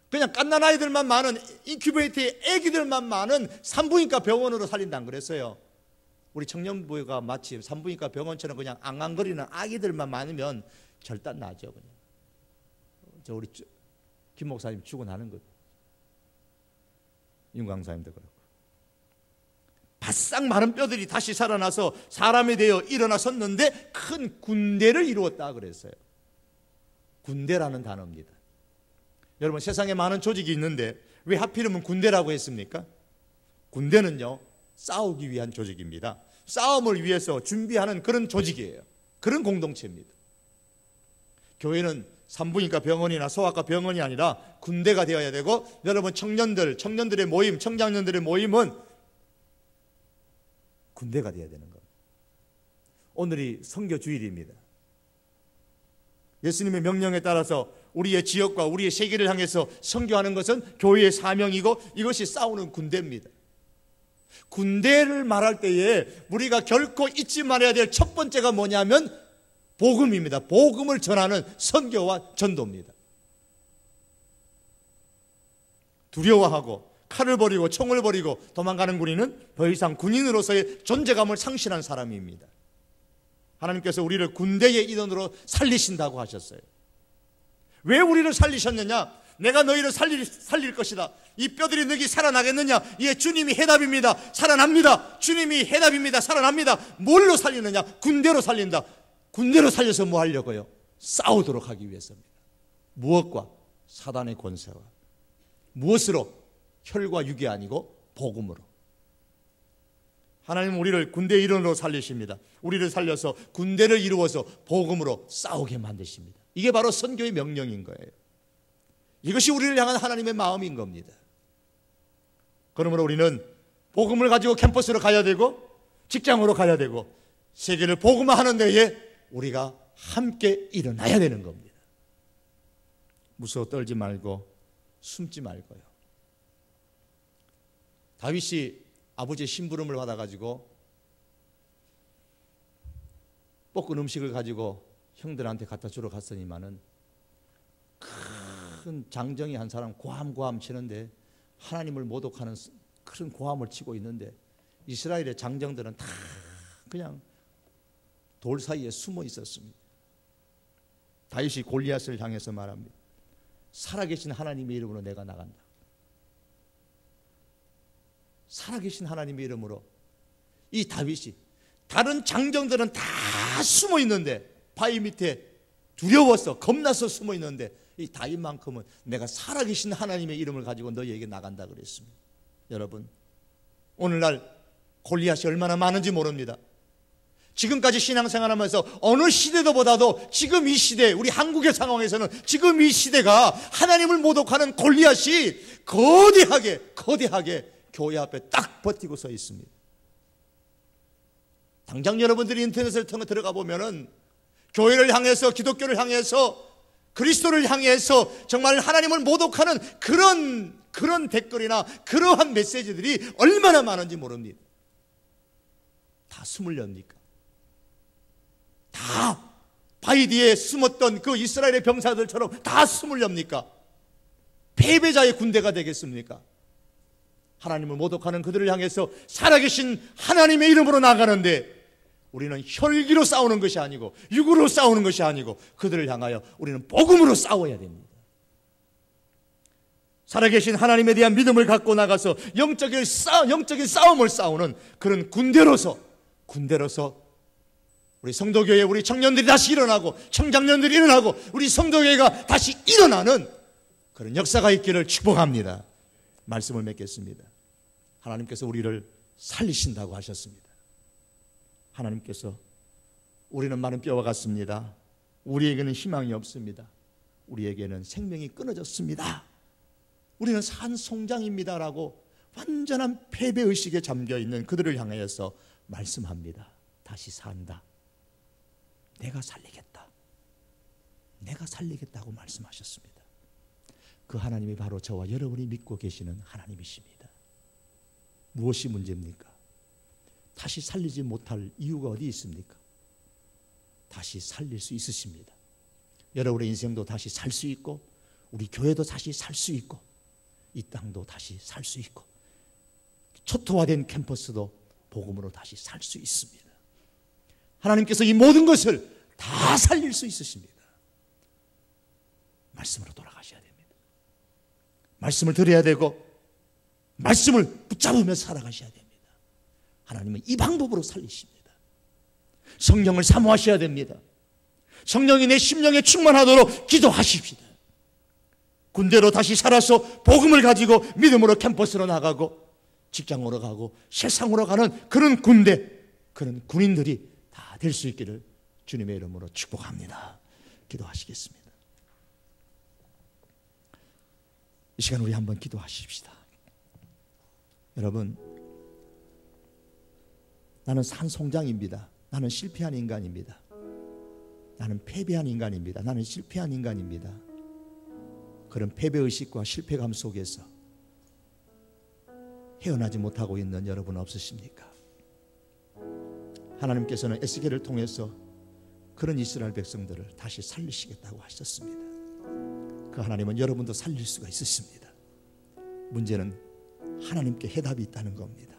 그냥 갓난아이들만 많은 인큐베이터의 아기들만 많은 산부인과 병원으로 살린다 안 그랬어요. 우리 청년부가 마치 산부인과 병원처럼 그냥 앙앙거리는 아기들만 많으면 결단 나죠. 그냥. 우리 김 목사님 죽어나는 거예요. 윤 강사님도 그렇고. 바싹 마른 뼈들이 다시 살아나서 사람이 되어 일어나 섰는데 큰 군대를 이루었다 그랬어요. 군대라는 단어입니다. 여러분, 세상에 많은 조직이 있는데 왜 하필이면 군대라고 했습니까? 군대는요, 싸우기 위한 조직입니다. 싸움을 위해서 준비하는 그런 조직이에요. 그런 공동체입니다. 교회는 산부인과 병원이나 소아과 병원이 아니라 군대가 되어야 되고, 여러분 청년들의 모임, 청장년들의 모임은 군대가 되어야 되는 겁니다. 오늘이 선교 주일입니다. 예수님의 명령에 따라서 우리의 지역과 우리의 세계를 향해서 선교하는 것은 교회의 사명이고 이것이 싸우는 군대입니다. 군대를 말할 때에 우리가 결코 잊지 말아야 될 첫 번째가 뭐냐면 복음입니다. 복음을 전하는 선교와 전도입니다. 두려워하고 칼을 버리고 총을 버리고 도망가는 군인은 더 이상 군인으로서의 존재감을 상실한 사람입니다. 하나님께서 우리를 군대의 일원으로 살리신다고 하셨어요. 왜 우리를 살리셨느냐? 내가 너희를 살릴 것이다. 이 뼈들이 너희 살아나겠느냐? 예, 주님이 해답입니다. 살아납니다. 주님이 해답입니다. 살아납니다. 뭘로 살리느냐? 군대로 살린다. 군대로 살려서 뭐 하려고요? 싸우도록 하기 위해서입니다. 무엇과? 사단의 권세와. 무엇으로? 혈과 육이 아니고 복음으로. 하나님은 우리를 군대의 일원으로 살리십니다. 우리를 살려서 군대를 이루어서 복음으로 싸우게 만드십니다. 이게 바로 선교의 명령인 거예요. 이것이 우리를 향한 하나님의 마음인 겁니다. 그러므로 우리는 복음을 가지고 캠퍼스로 가야 되고 직장으로 가야 되고 세계를 복음화하는 데에 우리가 함께 일어나야 되는 겁니다. 무서워 떨지 말고 숨지 말고요. 다윗이 아버지의 심부름을 받아가지고 볶은 음식을 가지고 형들한테 갖다 주러 갔으니만은 큰 장정이 한 사람 고함 치는데 하나님을 모독하는 그런 고함을 치고 있는데 이스라엘의 장정들은 다 그냥 돌 사이에 숨어 있었습니다. 다윗이 골리앗을 향해서 말합니다. 살아계신 하나님의 이름으로 내가 나간다. 살아계신 하나님의 이름으로. 이 다윗이, 다른 장정들은 다 숨어 있는데 바위 밑에 두려워서 겁나서 숨어 있는데 이 다윗만큼은 내가 살아계신 하나님의 이름을 가지고 너희에게 나간다 그랬습니다. 여러분, 오늘날 골리앗이 얼마나 많은지 모릅니다. 지금까지 신앙생활하면서 어느 시대도보다도 지금 이 시대, 우리 한국의 상황에서는 지금 이 시대가 하나님을 모독하는 골리앗이 거대하게 교회 앞에 딱 버티고 서 있습니다. 당장 여러분들이 인터넷을 통해 들어가 보면은 교회를 향해서, 기독교를 향해서, 그리스도를 향해서 정말 하나님을 모독하는 그런 댓글이나 그러한 메시지들이 얼마나 많은지 모릅니다. 다 숨을 엽니까? 다 바위 뒤에 숨었던 그 이스라엘의 병사들처럼 다 숨을 엽니까? 패배자의 군대가 되겠습니까? 하나님을 모독하는 그들을 향해서 살아계신 하나님의 이름으로 나가는데 우리는 혈기로 싸우는 것이 아니고 육으로 싸우는 것이 아니고 그들을 향하여 우리는 복음으로 싸워야 됩니다. 살아계신 하나님에 대한 믿음을 갖고 나가서 영적인 싸움을 싸우는 그런 군대로서 우리 성도교회, 우리 청년들이 다시 일어나고 청장년들이 일어나고 우리 성도교회가 다시 일어나는 그런 역사가 있기를 축복합니다. 말씀을 맺겠습니다. 하나님께서 우리를 살리신다고 하셨습니다. 하나님께서 우리는 마른 뼈와 같습니다. 우리에게는 희망이 없습니다. 우리에게는 생명이 끊어졌습니다. 우리는 산송장입니다라고 완전한 패배의식에 잠겨있는 그들을 향하여서 말씀합니다. 다시 산다. 내가 살리겠다. 내가 살리겠다고 말씀하셨습니다. 그 하나님이 바로 저와 여러분이 믿고 계시는 하나님이십니다. 무엇이 문제입니까? 다시 살리지 못할 이유가 어디 있습니까? 다시 살릴 수 있으십니다. 여러분의 인생도 다시 살 수 있고 우리 교회도 다시 살 수 있고 이 땅도 다시 살 수 있고 초토화된 캠퍼스도 복음으로 다시 살 수 있습니다. 하나님께서 이 모든 것을 다 살릴 수 있으십니다. 말씀으로 돌아가셔야 됩니다. 말씀을 들어야 되고 말씀을 붙잡으며 살아가셔야 됩니다. 하나님은 이 방법으로 살리십니다. 성령을 사모하셔야 됩니다. 성령이 내 심령에 충만하도록 기도하십시다. 군대로 다시 살아서 복음을 가지고 믿음으로 캠퍼스로 나가고 직장으로 가고 세상으로 가는 그런 군대, 그런 군인들이 다 될 수 있기를 주님의 이름으로 축복합니다. 기도하시겠습니다. 이 시간 우리 한번 기도하십시다. 여러분, 나는 산송장입니다. 나는 실패한 인간입니다. 나는 패배한 인간입니다. 나는 실패한 인간입니다. 그런 패배의식과 실패감 속에서 헤어나지 못하고 있는 여러분 없으십니까? 하나님께서는 에스겔을 통해서 그런 이스라엘 백성들을 다시 살리시겠다고 하셨습니다. 그 하나님은 여러분도 살릴 수가 있으십니다. 문제는 하나님께 해답이 있다는 겁니다.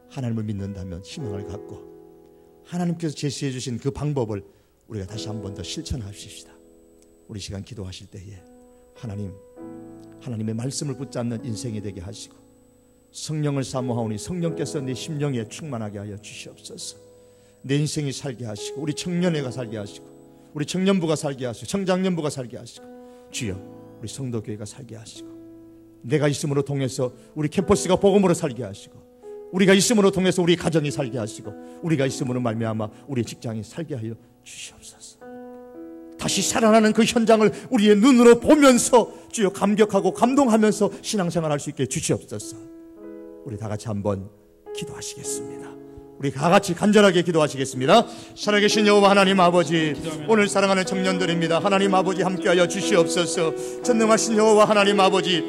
하나님을 믿는다면 희망을 갖고 하나님께서 제시해 주신 그 방법을 우리가 다시 한 번 더 실천하십시다. 우리 시간 기도하실 때에 하나님의 말씀을 붙잡는 인생이 되게 하시고 성령을 사모하오니 성령께서 내 심령에 충만하게 하여 주시옵소서. 내 인생이 살게 하시고 우리 청년회가 살게 하시고 우리 청년부가 살게 하시고 청장년부가 살게 하시고 주여 우리 성도교회가 살게 하시고 내가 있음으로 통해서 우리 캠퍼스가 복음으로 살게 하시고 우리가 있음으로 통해서 우리 가정이 살게 하시고 우리가 있음으로 말미암아 우리 직장이 살게 하여 주시옵소서. 다시 살아나는 그 현장을 우리의 눈으로 보면서 주여 감격하고 감동하면서 신앙생활할 수 있게 주시옵소서. 우리 다 같이 한번 기도하시겠습니다. 우리 다 같이 간절하게 기도하시겠습니다. 살아계신 여호와 하나님 아버지, 오늘 사랑하는 청년들입니다. 하나님 아버지 함께하여 주시옵소서. 전능하신 여호와 하나님 아버지,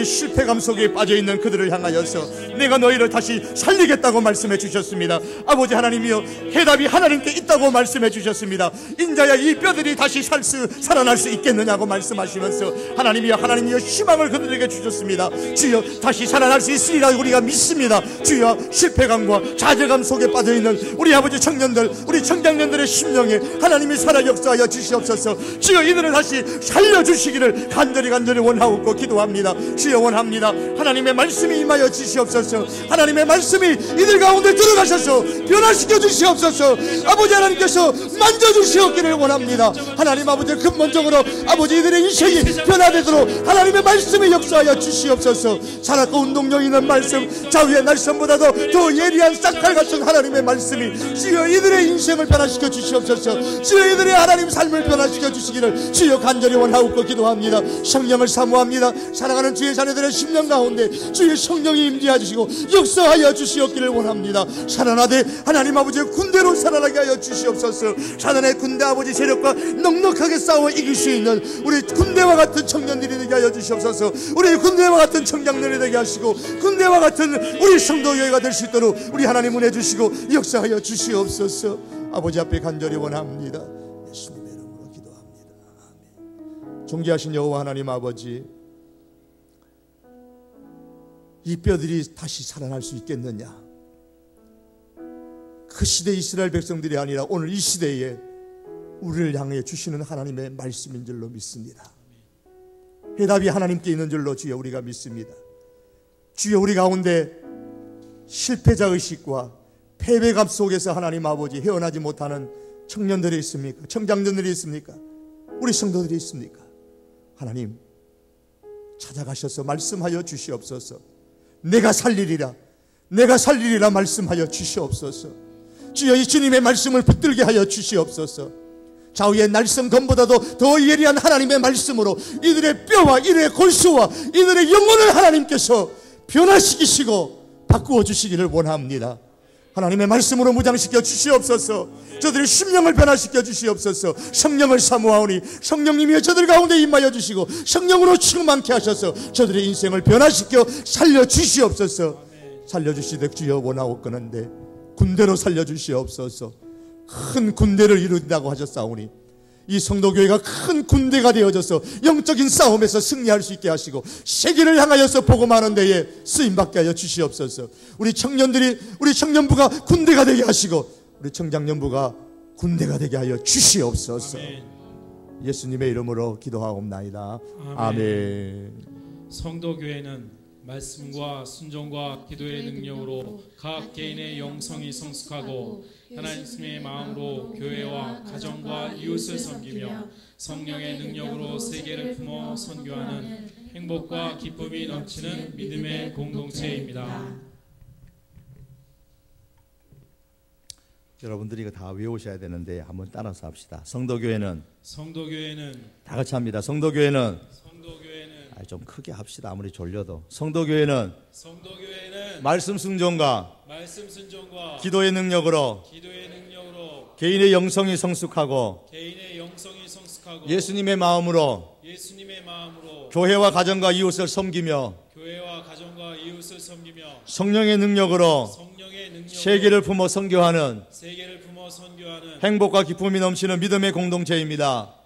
실패감 속에 빠져있는 그들을 향하여서 내가 너희를 다시 살리겠다고 말씀해 주셨습니다. 아버지 하나님이여, 해답이 하나님께 있다고 말씀해 주셨습니다. 인자야 이 뼈들이 다시 살아날 수 있겠느냐고 말씀하시면서 하나님이여 희망을 그들에게 주셨습니다. 주여 다시 살아날 수 있으리라 우리가 믿습니다. 주여 실패감과 좌절감 속에 빠져있는 우리 아버지 청년들, 우리 청장년들의 심령에 하나님이 살아 역사하여 주시옵소서. 주여 이들을 다시 살려주시기를 간절히 원하옵고 기도합니다. 주여 원합니다. 하나님의 말씀이 임하여 주시옵소서. 하나님의 말씀이 이들 가운데 들어가셔서 변화시켜 주시옵소서. 아버지 하나님께서 만져주시옵기를 원합니다. 하나님 아버지 근본적으로 아버지 이들의 인생이 변화되도록 하나님의 말씀이 역사하여 주시옵소서. 산악과 운동력 있는 말씀, 자위의 날선보다도 더 예리한 쌍칼 같은 하나님의 말씀이 주여 이들의 인생을 변화시켜 주시옵소서. 주여 이들의 하나님 삶을 변화시켜 주시기를 주여 간절히 원하옵고 기도합니다. 성령을 사모합니다. 사랑하는 주의 자녀들의 심령 가운데 주의 성령이 임재해 주시고 역사하여 주시옵기를 원합니다. 살아나되 하나님 아버지의 군대로 살아나게 하여 주시옵소서. 사단의 군대 아버지 세력과 넉넉하게 싸워 이길 수 있는 우리 군대와 같은 청년들이 되게 하여 주시옵소서. 우리 군대와 같은 청장들이 되게 하시고 군대와 같은 우리 성도교회가 될 수 있도록 우리 하나님 은혜 주시고 역사하여 주시옵소서. 아버지 앞에 간절히 원합니다. 예수님의 이름으로 기도합니다. 아멘. 존귀하신 여호와 하나님 아버지, 이 뼈들이 다시 살아날 수 있겠느냐? 그 시대 이스라엘 백성들이 아니라 오늘 이 시대에 우리를 향해 주시는 하나님의 말씀인 줄로 믿습니다. 해답이 하나님께 있는 줄로 주여 우리가 믿습니다. 주여 우리 가운데 실패자의식과 패배감 속에서 하나님 아버지 헤어나지 못하는 청년들이 있습니까? 청장년들이 있습니까? 우리 성도들이 있습니까? 하나님 찾아가셔서 말씀하여 주시옵소서. 내가 살리리라, 내가 살리리라 말씀하여 주시옵소서. 주여 이 주님의 말씀을 붙들게 하여 주시옵소서. 좌우의 날성검보다도 더 예리한 하나님의 말씀으로 이들의 뼈와 이들의 골수와 이들의 영혼을 하나님께서 변화시키시고 바꾸어 주시기를 원합니다. 하나님의 말씀으로 무장시켜 주시옵소서. 저들의 심령을 변화시켜 주시옵소서. 성령을 사모하오니 성령님이 저들 가운데 임하여 주시고 성령으로 충만케 하셔서 저들의 인생을 변화시켜 살려주시옵소서. 살려주시되 주여 원하옵건는데 군대로 살려주시옵소서. 큰 군대를 이룬다고 하셨사오니 이 성도교회가 큰 군대가 되어져서 영적인 싸움에서 승리할 수 있게 하시고 세계를 향하여서 복음하는 데에 쓰임받게 하여 주시옵소서. 우리 청년들이, 우리 청년부가 군대가 되게 하시고 우리 청장년부가 군대가 되게 하여 주시옵소서. 아멘. 예수님의 이름으로 기도하옵나이다. 아멘. 아멘. 성도교회는 말씀과 순종과 기도의 능력으로 각 개인의 영성이 성숙하고 하나님의 마음으로 교회와 가정과 이웃을 섬기며 성령의 능력으로 세계를 품어 선교하는 행복과 기쁨이 넘치는 믿음의 공동체입니다. 여러분들이 이거 다 외우셔야 되는데 한번 따라서 합시다. 성도교회는 다 같이 합니다. 성도교회는 좀 크게 합시다. 아무리 졸려도. 성도교회는 말씀 순종과 기도의 능력으로 개인의 영성이 성숙하고 예수님의 마음으로 교회와 가정과 이웃을 섬기며 성령의 능력으로 세계를 품어 선교하는 행복과 기쁨이 넘치는 믿음의 공동체입니다.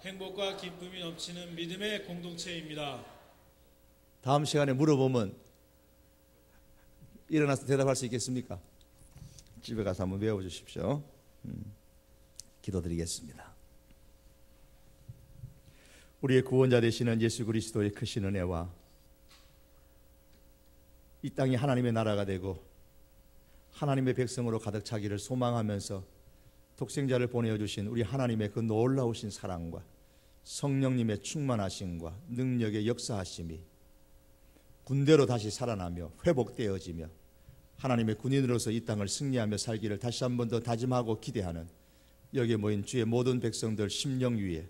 다음 시간에 물어보면 일어나서 대답할 수 있겠습니까? 집에 가서 한번 외워주십시오. 기도드리겠습니다. 우리의 구원자 되시는 예수 그리스도의 크신 은혜와 이 땅이 하나님의 나라가 되고 하나님의 백성으로 가득 차기를 소망하면서 독생자를 보내어 주신 우리 하나님의 그 놀라우신 사랑과 성령님의 충만하심과 능력의 역사하심이 군대로 다시 살아나며 회복되어지며 하나님의 군인으로서 이 땅을 승리하며 살기를 다시 한 번 더 다짐하고 기대하는 여기에 모인 주의 모든 백성들 심령 위에,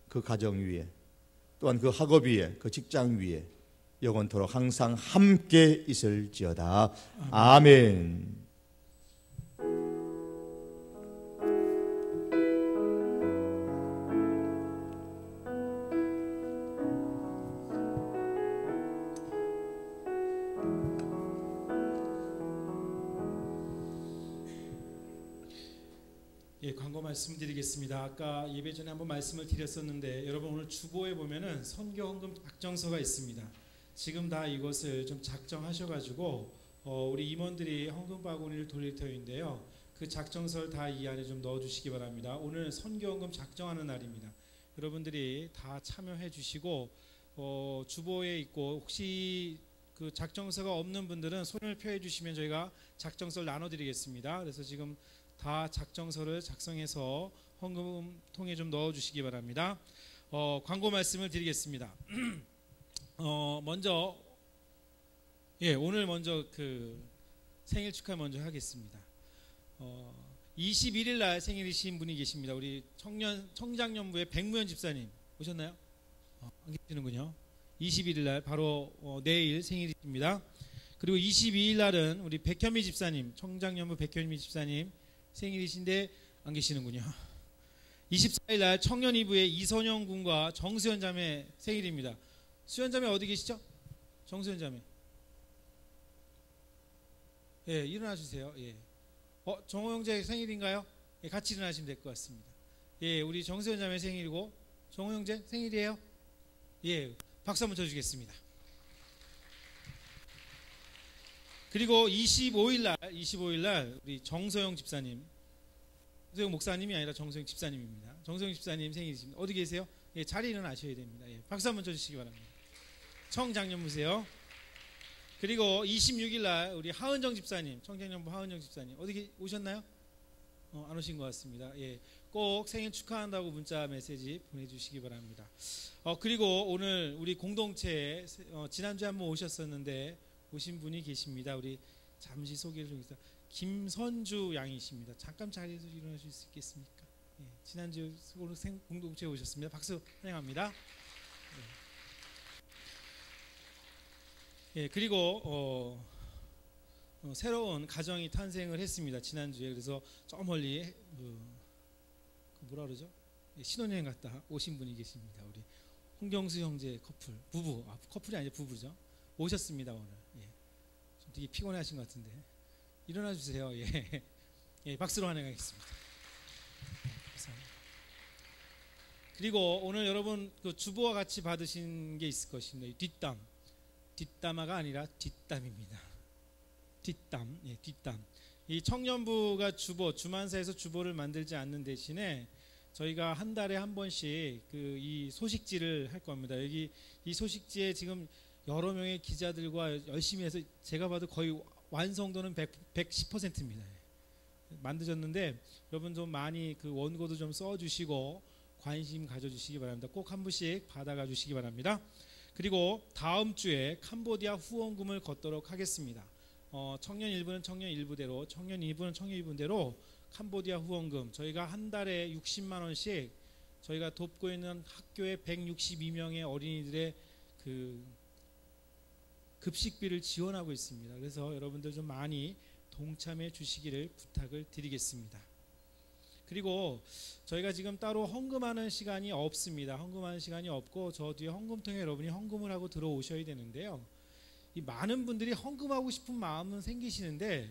그 가정 위에, 또한 그 학업 위에, 그 직장 위에 영원토록 항상 함께 있을지어다. 아멘. 광고 말씀드리겠습니다. 아까 예배 전에 한번 말씀을 드렸었는데 여러분 오늘 주보에 보면은 선교 헌금 작정서가 있습니다. 지금 다 이것을 좀 작정하셔가지고 우리 임원들이 헌금 바구니를 돌릴 터인데요. 그 작정서를 다 이 안에 좀 넣어주시기 바랍니다. 오늘 선교 헌금 작정하는 날입니다. 여러분들이 다 참여해 주시고 주보에 있고 혹시 그 작정서가 없는 분들은 손을 펴해 주시면 저희가 작정서를 나눠드리겠습니다. 그래서 지금 다 작정서를 작성해서 헌금통에 좀 넣어주시기 바랍니다. 광고 말씀을 드리겠습니다. 먼저 오늘 먼저 그 생일 축하 먼저 하겠습니다. 21일 날 생일이신 분이 계십니다. 우리 청장년부의 백무현 집사님 오셨나요? 안 계시는군요. 21일 날 바로 내일 생일이십니다. 그리고 22일 날은 우리 백현미 집사님, 청장년부 백현미 집사님 생일이신데 안 계시는군요. 24일 날 청년 2부의 이선영 군과 정수현 자매 생일입니다. 수현 자매 어디 계시죠? 정수현 자매. 예, 일어나 주세요. 예. 정호 형제 생일인가요? 예, 같이 일어나시면 될 것 같습니다. 예, 우리 정수현 자매 생일이고 정호 형제 생일이에요? 예, 박수 한번 쳐주겠습니다. 그리고 25일 날 우리 정서영 집사님, 정서영 목사님이 아니라 정서영 집사님입니다. 정서영 집사님 생일이십니다. 어디 계세요? 예, 자리에 일어나셔야 됩니다. 예, 박수 한번 쳐주시기 바랍니다. 청장년부세요. 그리고 26일 날 우리 하은정 집사님, 청장년부 하은정 집사님 어디 오셨나요? 안 오신 것 같습니다. 예, 꼭 생일 축하한다고 문자 메시지 보내주시기 바랍니다. 그리고 오늘 우리 공동체에 지난주에 한번 오셨었는데 오신 분이 계십니다. 우리 잠시 소개를 좀 해주세요. 김선주 양이십니다. 잠깐 자리에서 일어나실 수 있겠습니까? 예, 지난주 오늘 공동체에 오셨습니다. 박수 환영합니다. 예, 그리고 새로운 가정이 탄생을 했습니다. 지난주에. 그래서 저 멀리 뭐라 그러죠? 예, 신혼여행 갔다 오신 분이 계십니다. 우리 홍경수 형제 커플, 부부, 커플이 아니라 부부죠. 오셨습니다 오늘. 예, 좀 되게 피곤하신 것 같은데 일어나 주세요. 예, 예, 박수로 환영하겠습니다. 감사합니다. 그리고 오늘 여러분 그 주보와 같이 받으신 게 있을 것입니다. 뒷담화가 아니라 뒷담입니다. 뒷담, 예, 뒷담. 이 청년부가 주만사에서 주보를 만들지 않는 대신에 저희가 한 달에 한 번씩 이 소식지를 할 겁니다. 여기 이 소식지에 지금 여러 명의 기자들과 열심히 해서 제가 봐도 거의 완성도는 110%입니다. 만드셨는데 여러분 좀 많이 그 원고도 좀 써주시고 관심 가져주시기 바랍니다. 꼭 한 분씩 받아가 주시기 바랍니다. 그리고 다음 주에 캄보디아 후원금을 걷도록 하겠습니다. 청년 1부는 청년 1부대로, 청년 2부는 청년 2부대로 캄보디아 후원금 저희가 한 달에 60만 원씩 저희가 돕고 있는 학교의 162명의 어린이들의 그 급식비를 지원하고 있습니다. 그래서 여러분들 좀 많이 동참해 주시기를 부탁을 드리겠습니다. 그리고 저희가 지금 따로 헌금하는 시간이 없습니다. 헌금하는 시간이 없고 저 뒤에 헌금통에 여러분이 헌금을 하고 들어오셔야 되는데요. 이 많은 분들이 헌금하고 싶은 마음은 생기시는데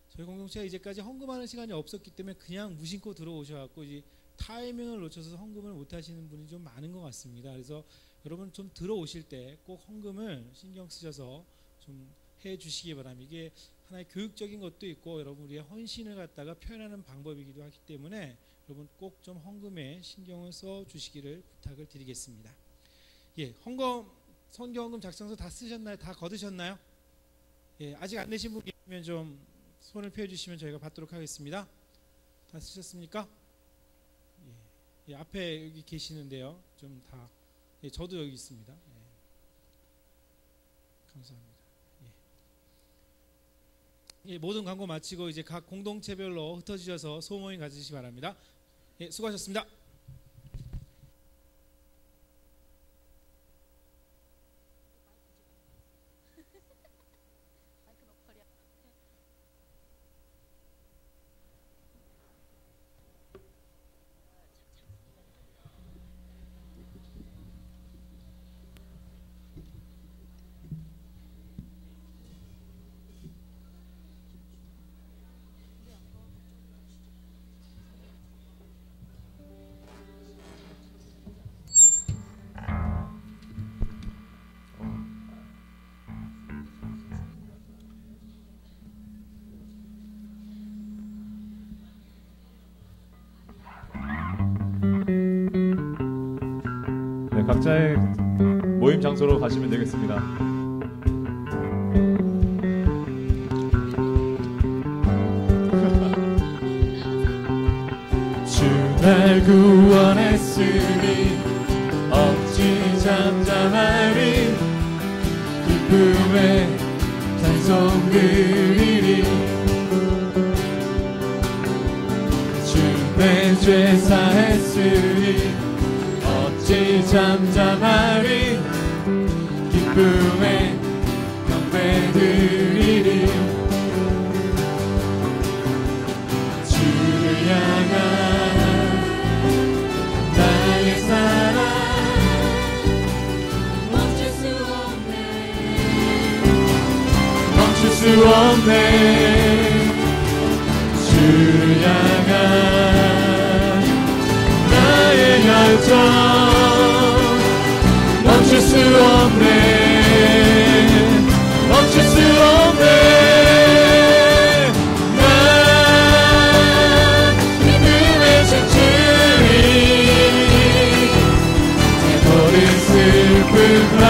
저희 공동체가 이제까지 헌금하는 시간이 없었기 때문에 그냥 무심코 들어오셔갖고 이제 타이밍을 놓쳐서 헌금을 못 하시는 분이 좀 많은 것 같습니다. 그래서 여러분 좀 들어오실 때 꼭 헌금을 신경 쓰셔서 좀 해주시기 바랍니다. 이게 하나의 교육적인 것도 있고 여러분 우리의 헌신을 갖다가 표현하는 방법이기도 하기 때문에 여러분 꼭 좀 헌금에 신경을 써 주시기를 부탁을 드리겠습니다. 예, 선교헌금 작성서 다 쓰셨나요? 다 거두셨나요? 예, 아직 안 내신 분 계시면 좀 손을 펴주시면 저희가 받도록 하겠습니다. 다 쓰셨습니까? 예, 앞에 여기 계시는데요. 좀 다. 예, 저도 여기 있습니다. 예. 감사합니다. 예, 모든 광고 마치고 이제 각 공동체별로 흩어지셔서 소모임 가지시기 바랍니다. 예, 수고하셨습니다. 각자의 모임 장소로 가시면 되겠습니다. 주 날 구원했으니 어찌 잠잠하리 기쁨에 찬송 드리리 주 내 죄 사했으니 어찌 잠잠하리 기쁨에 경배 드리리 주를 향한 나의 사랑 멈출 수 없네 주를 향한 나의 열정 멈출 수 없네 난 믿음의 춤추리 내 버린 슬픔 난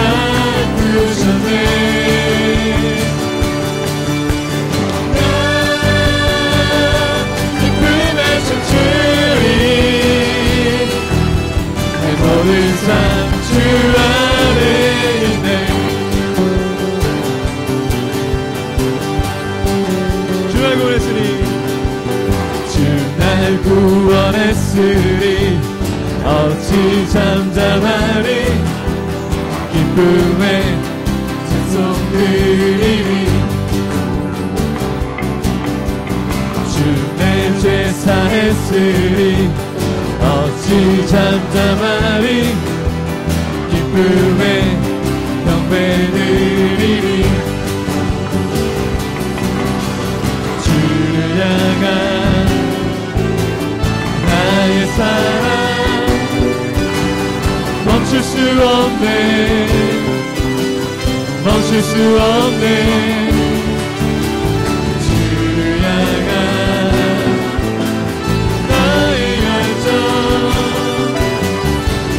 어찌 잠잠하리 기쁨에 찬송 드리리 주 내 죄 사했으리 어찌 잠잠하리 기쁨에 경배 드리리 주를 향한 나의 사랑 멈출 수 없네 멈출 수 없네 주를 향한 나의 열정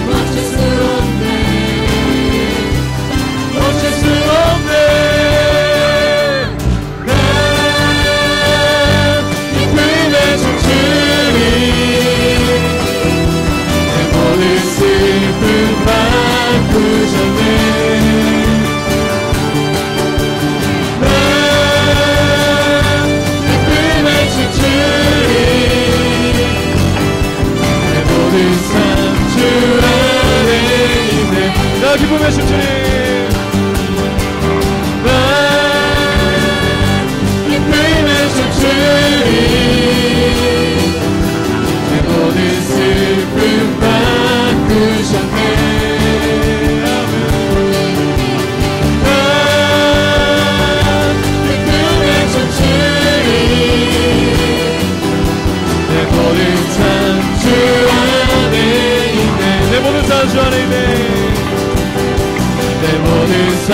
멈출 수 없네 멈출 수 없네 난 기쁨에 춤추리 내 모든 슬픔 바꾸셨네 나 기쁨의 춤추리 나 기쁨의 춤추리 내 모든 슬픔 바꾸셨네 나 기쁨의 춤추리 내 모든 삶 주 안에 있네 내 모든 삶 주 안에 있네 내 모든 삶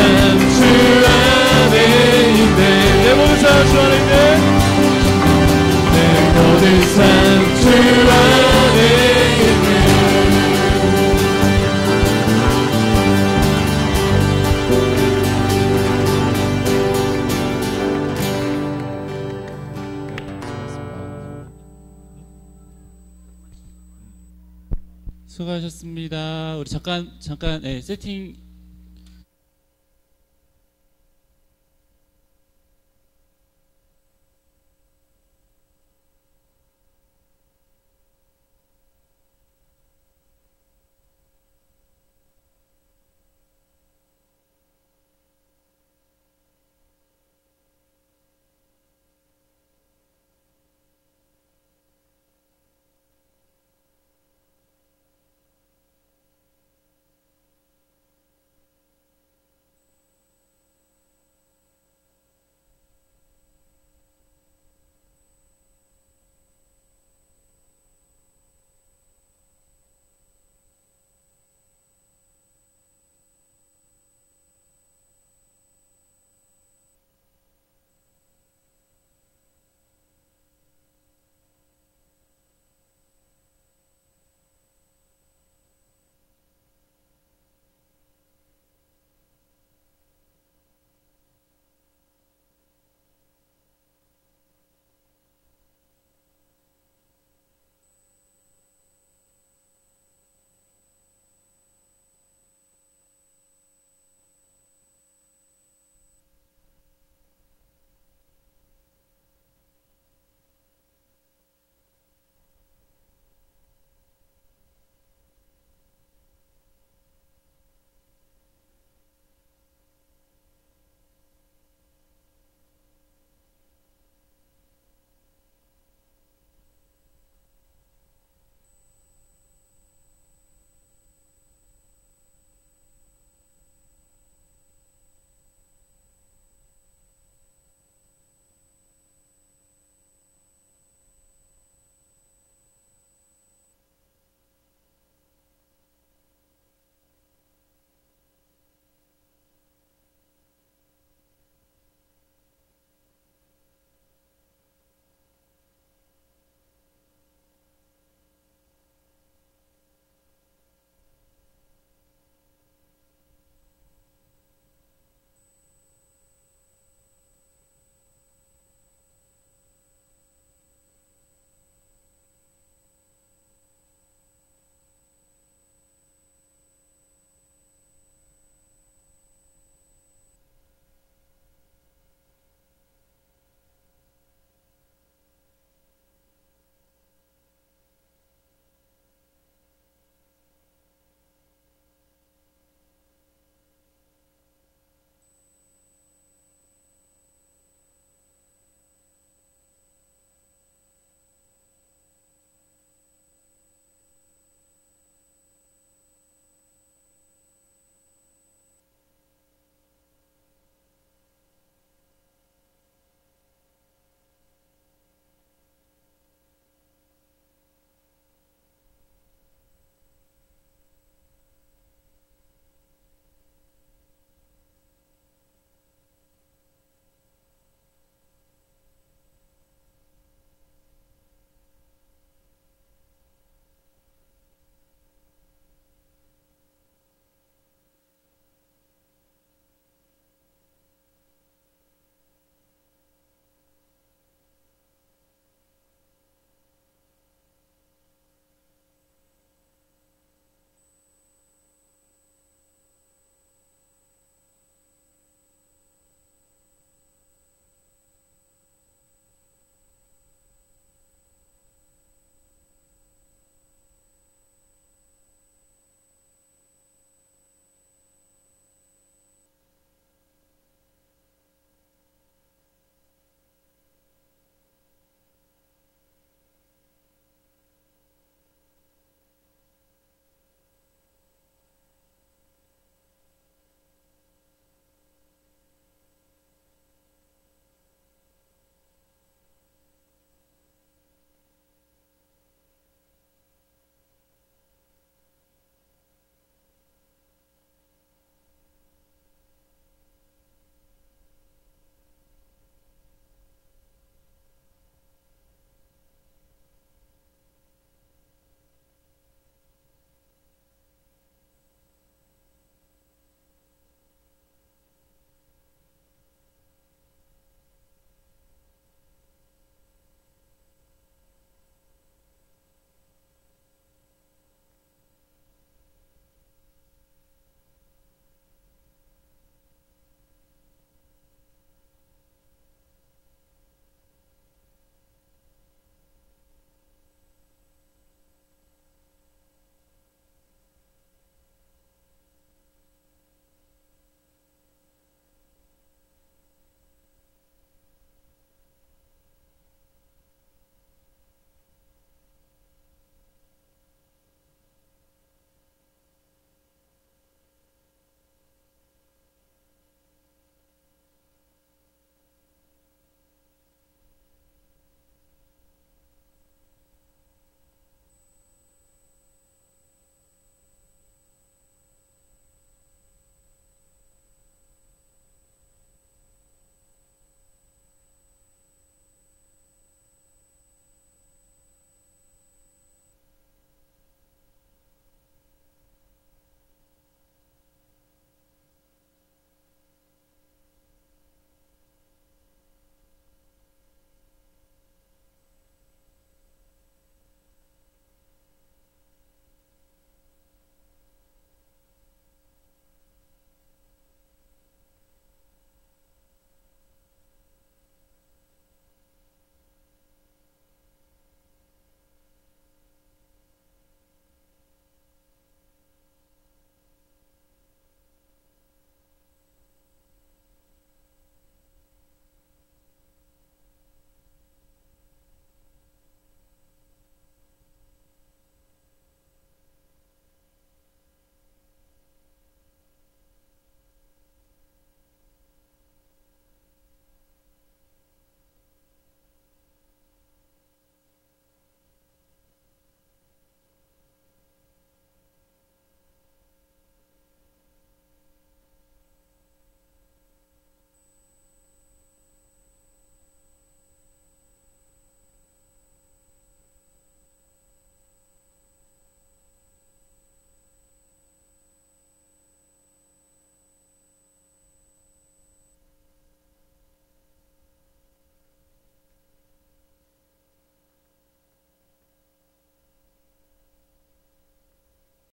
주 안에 있네 내 모든 삶 주 안에 있네 내 모든 삶 주 안에 있네 수고하셨습니다. 우리 잠깐 세팅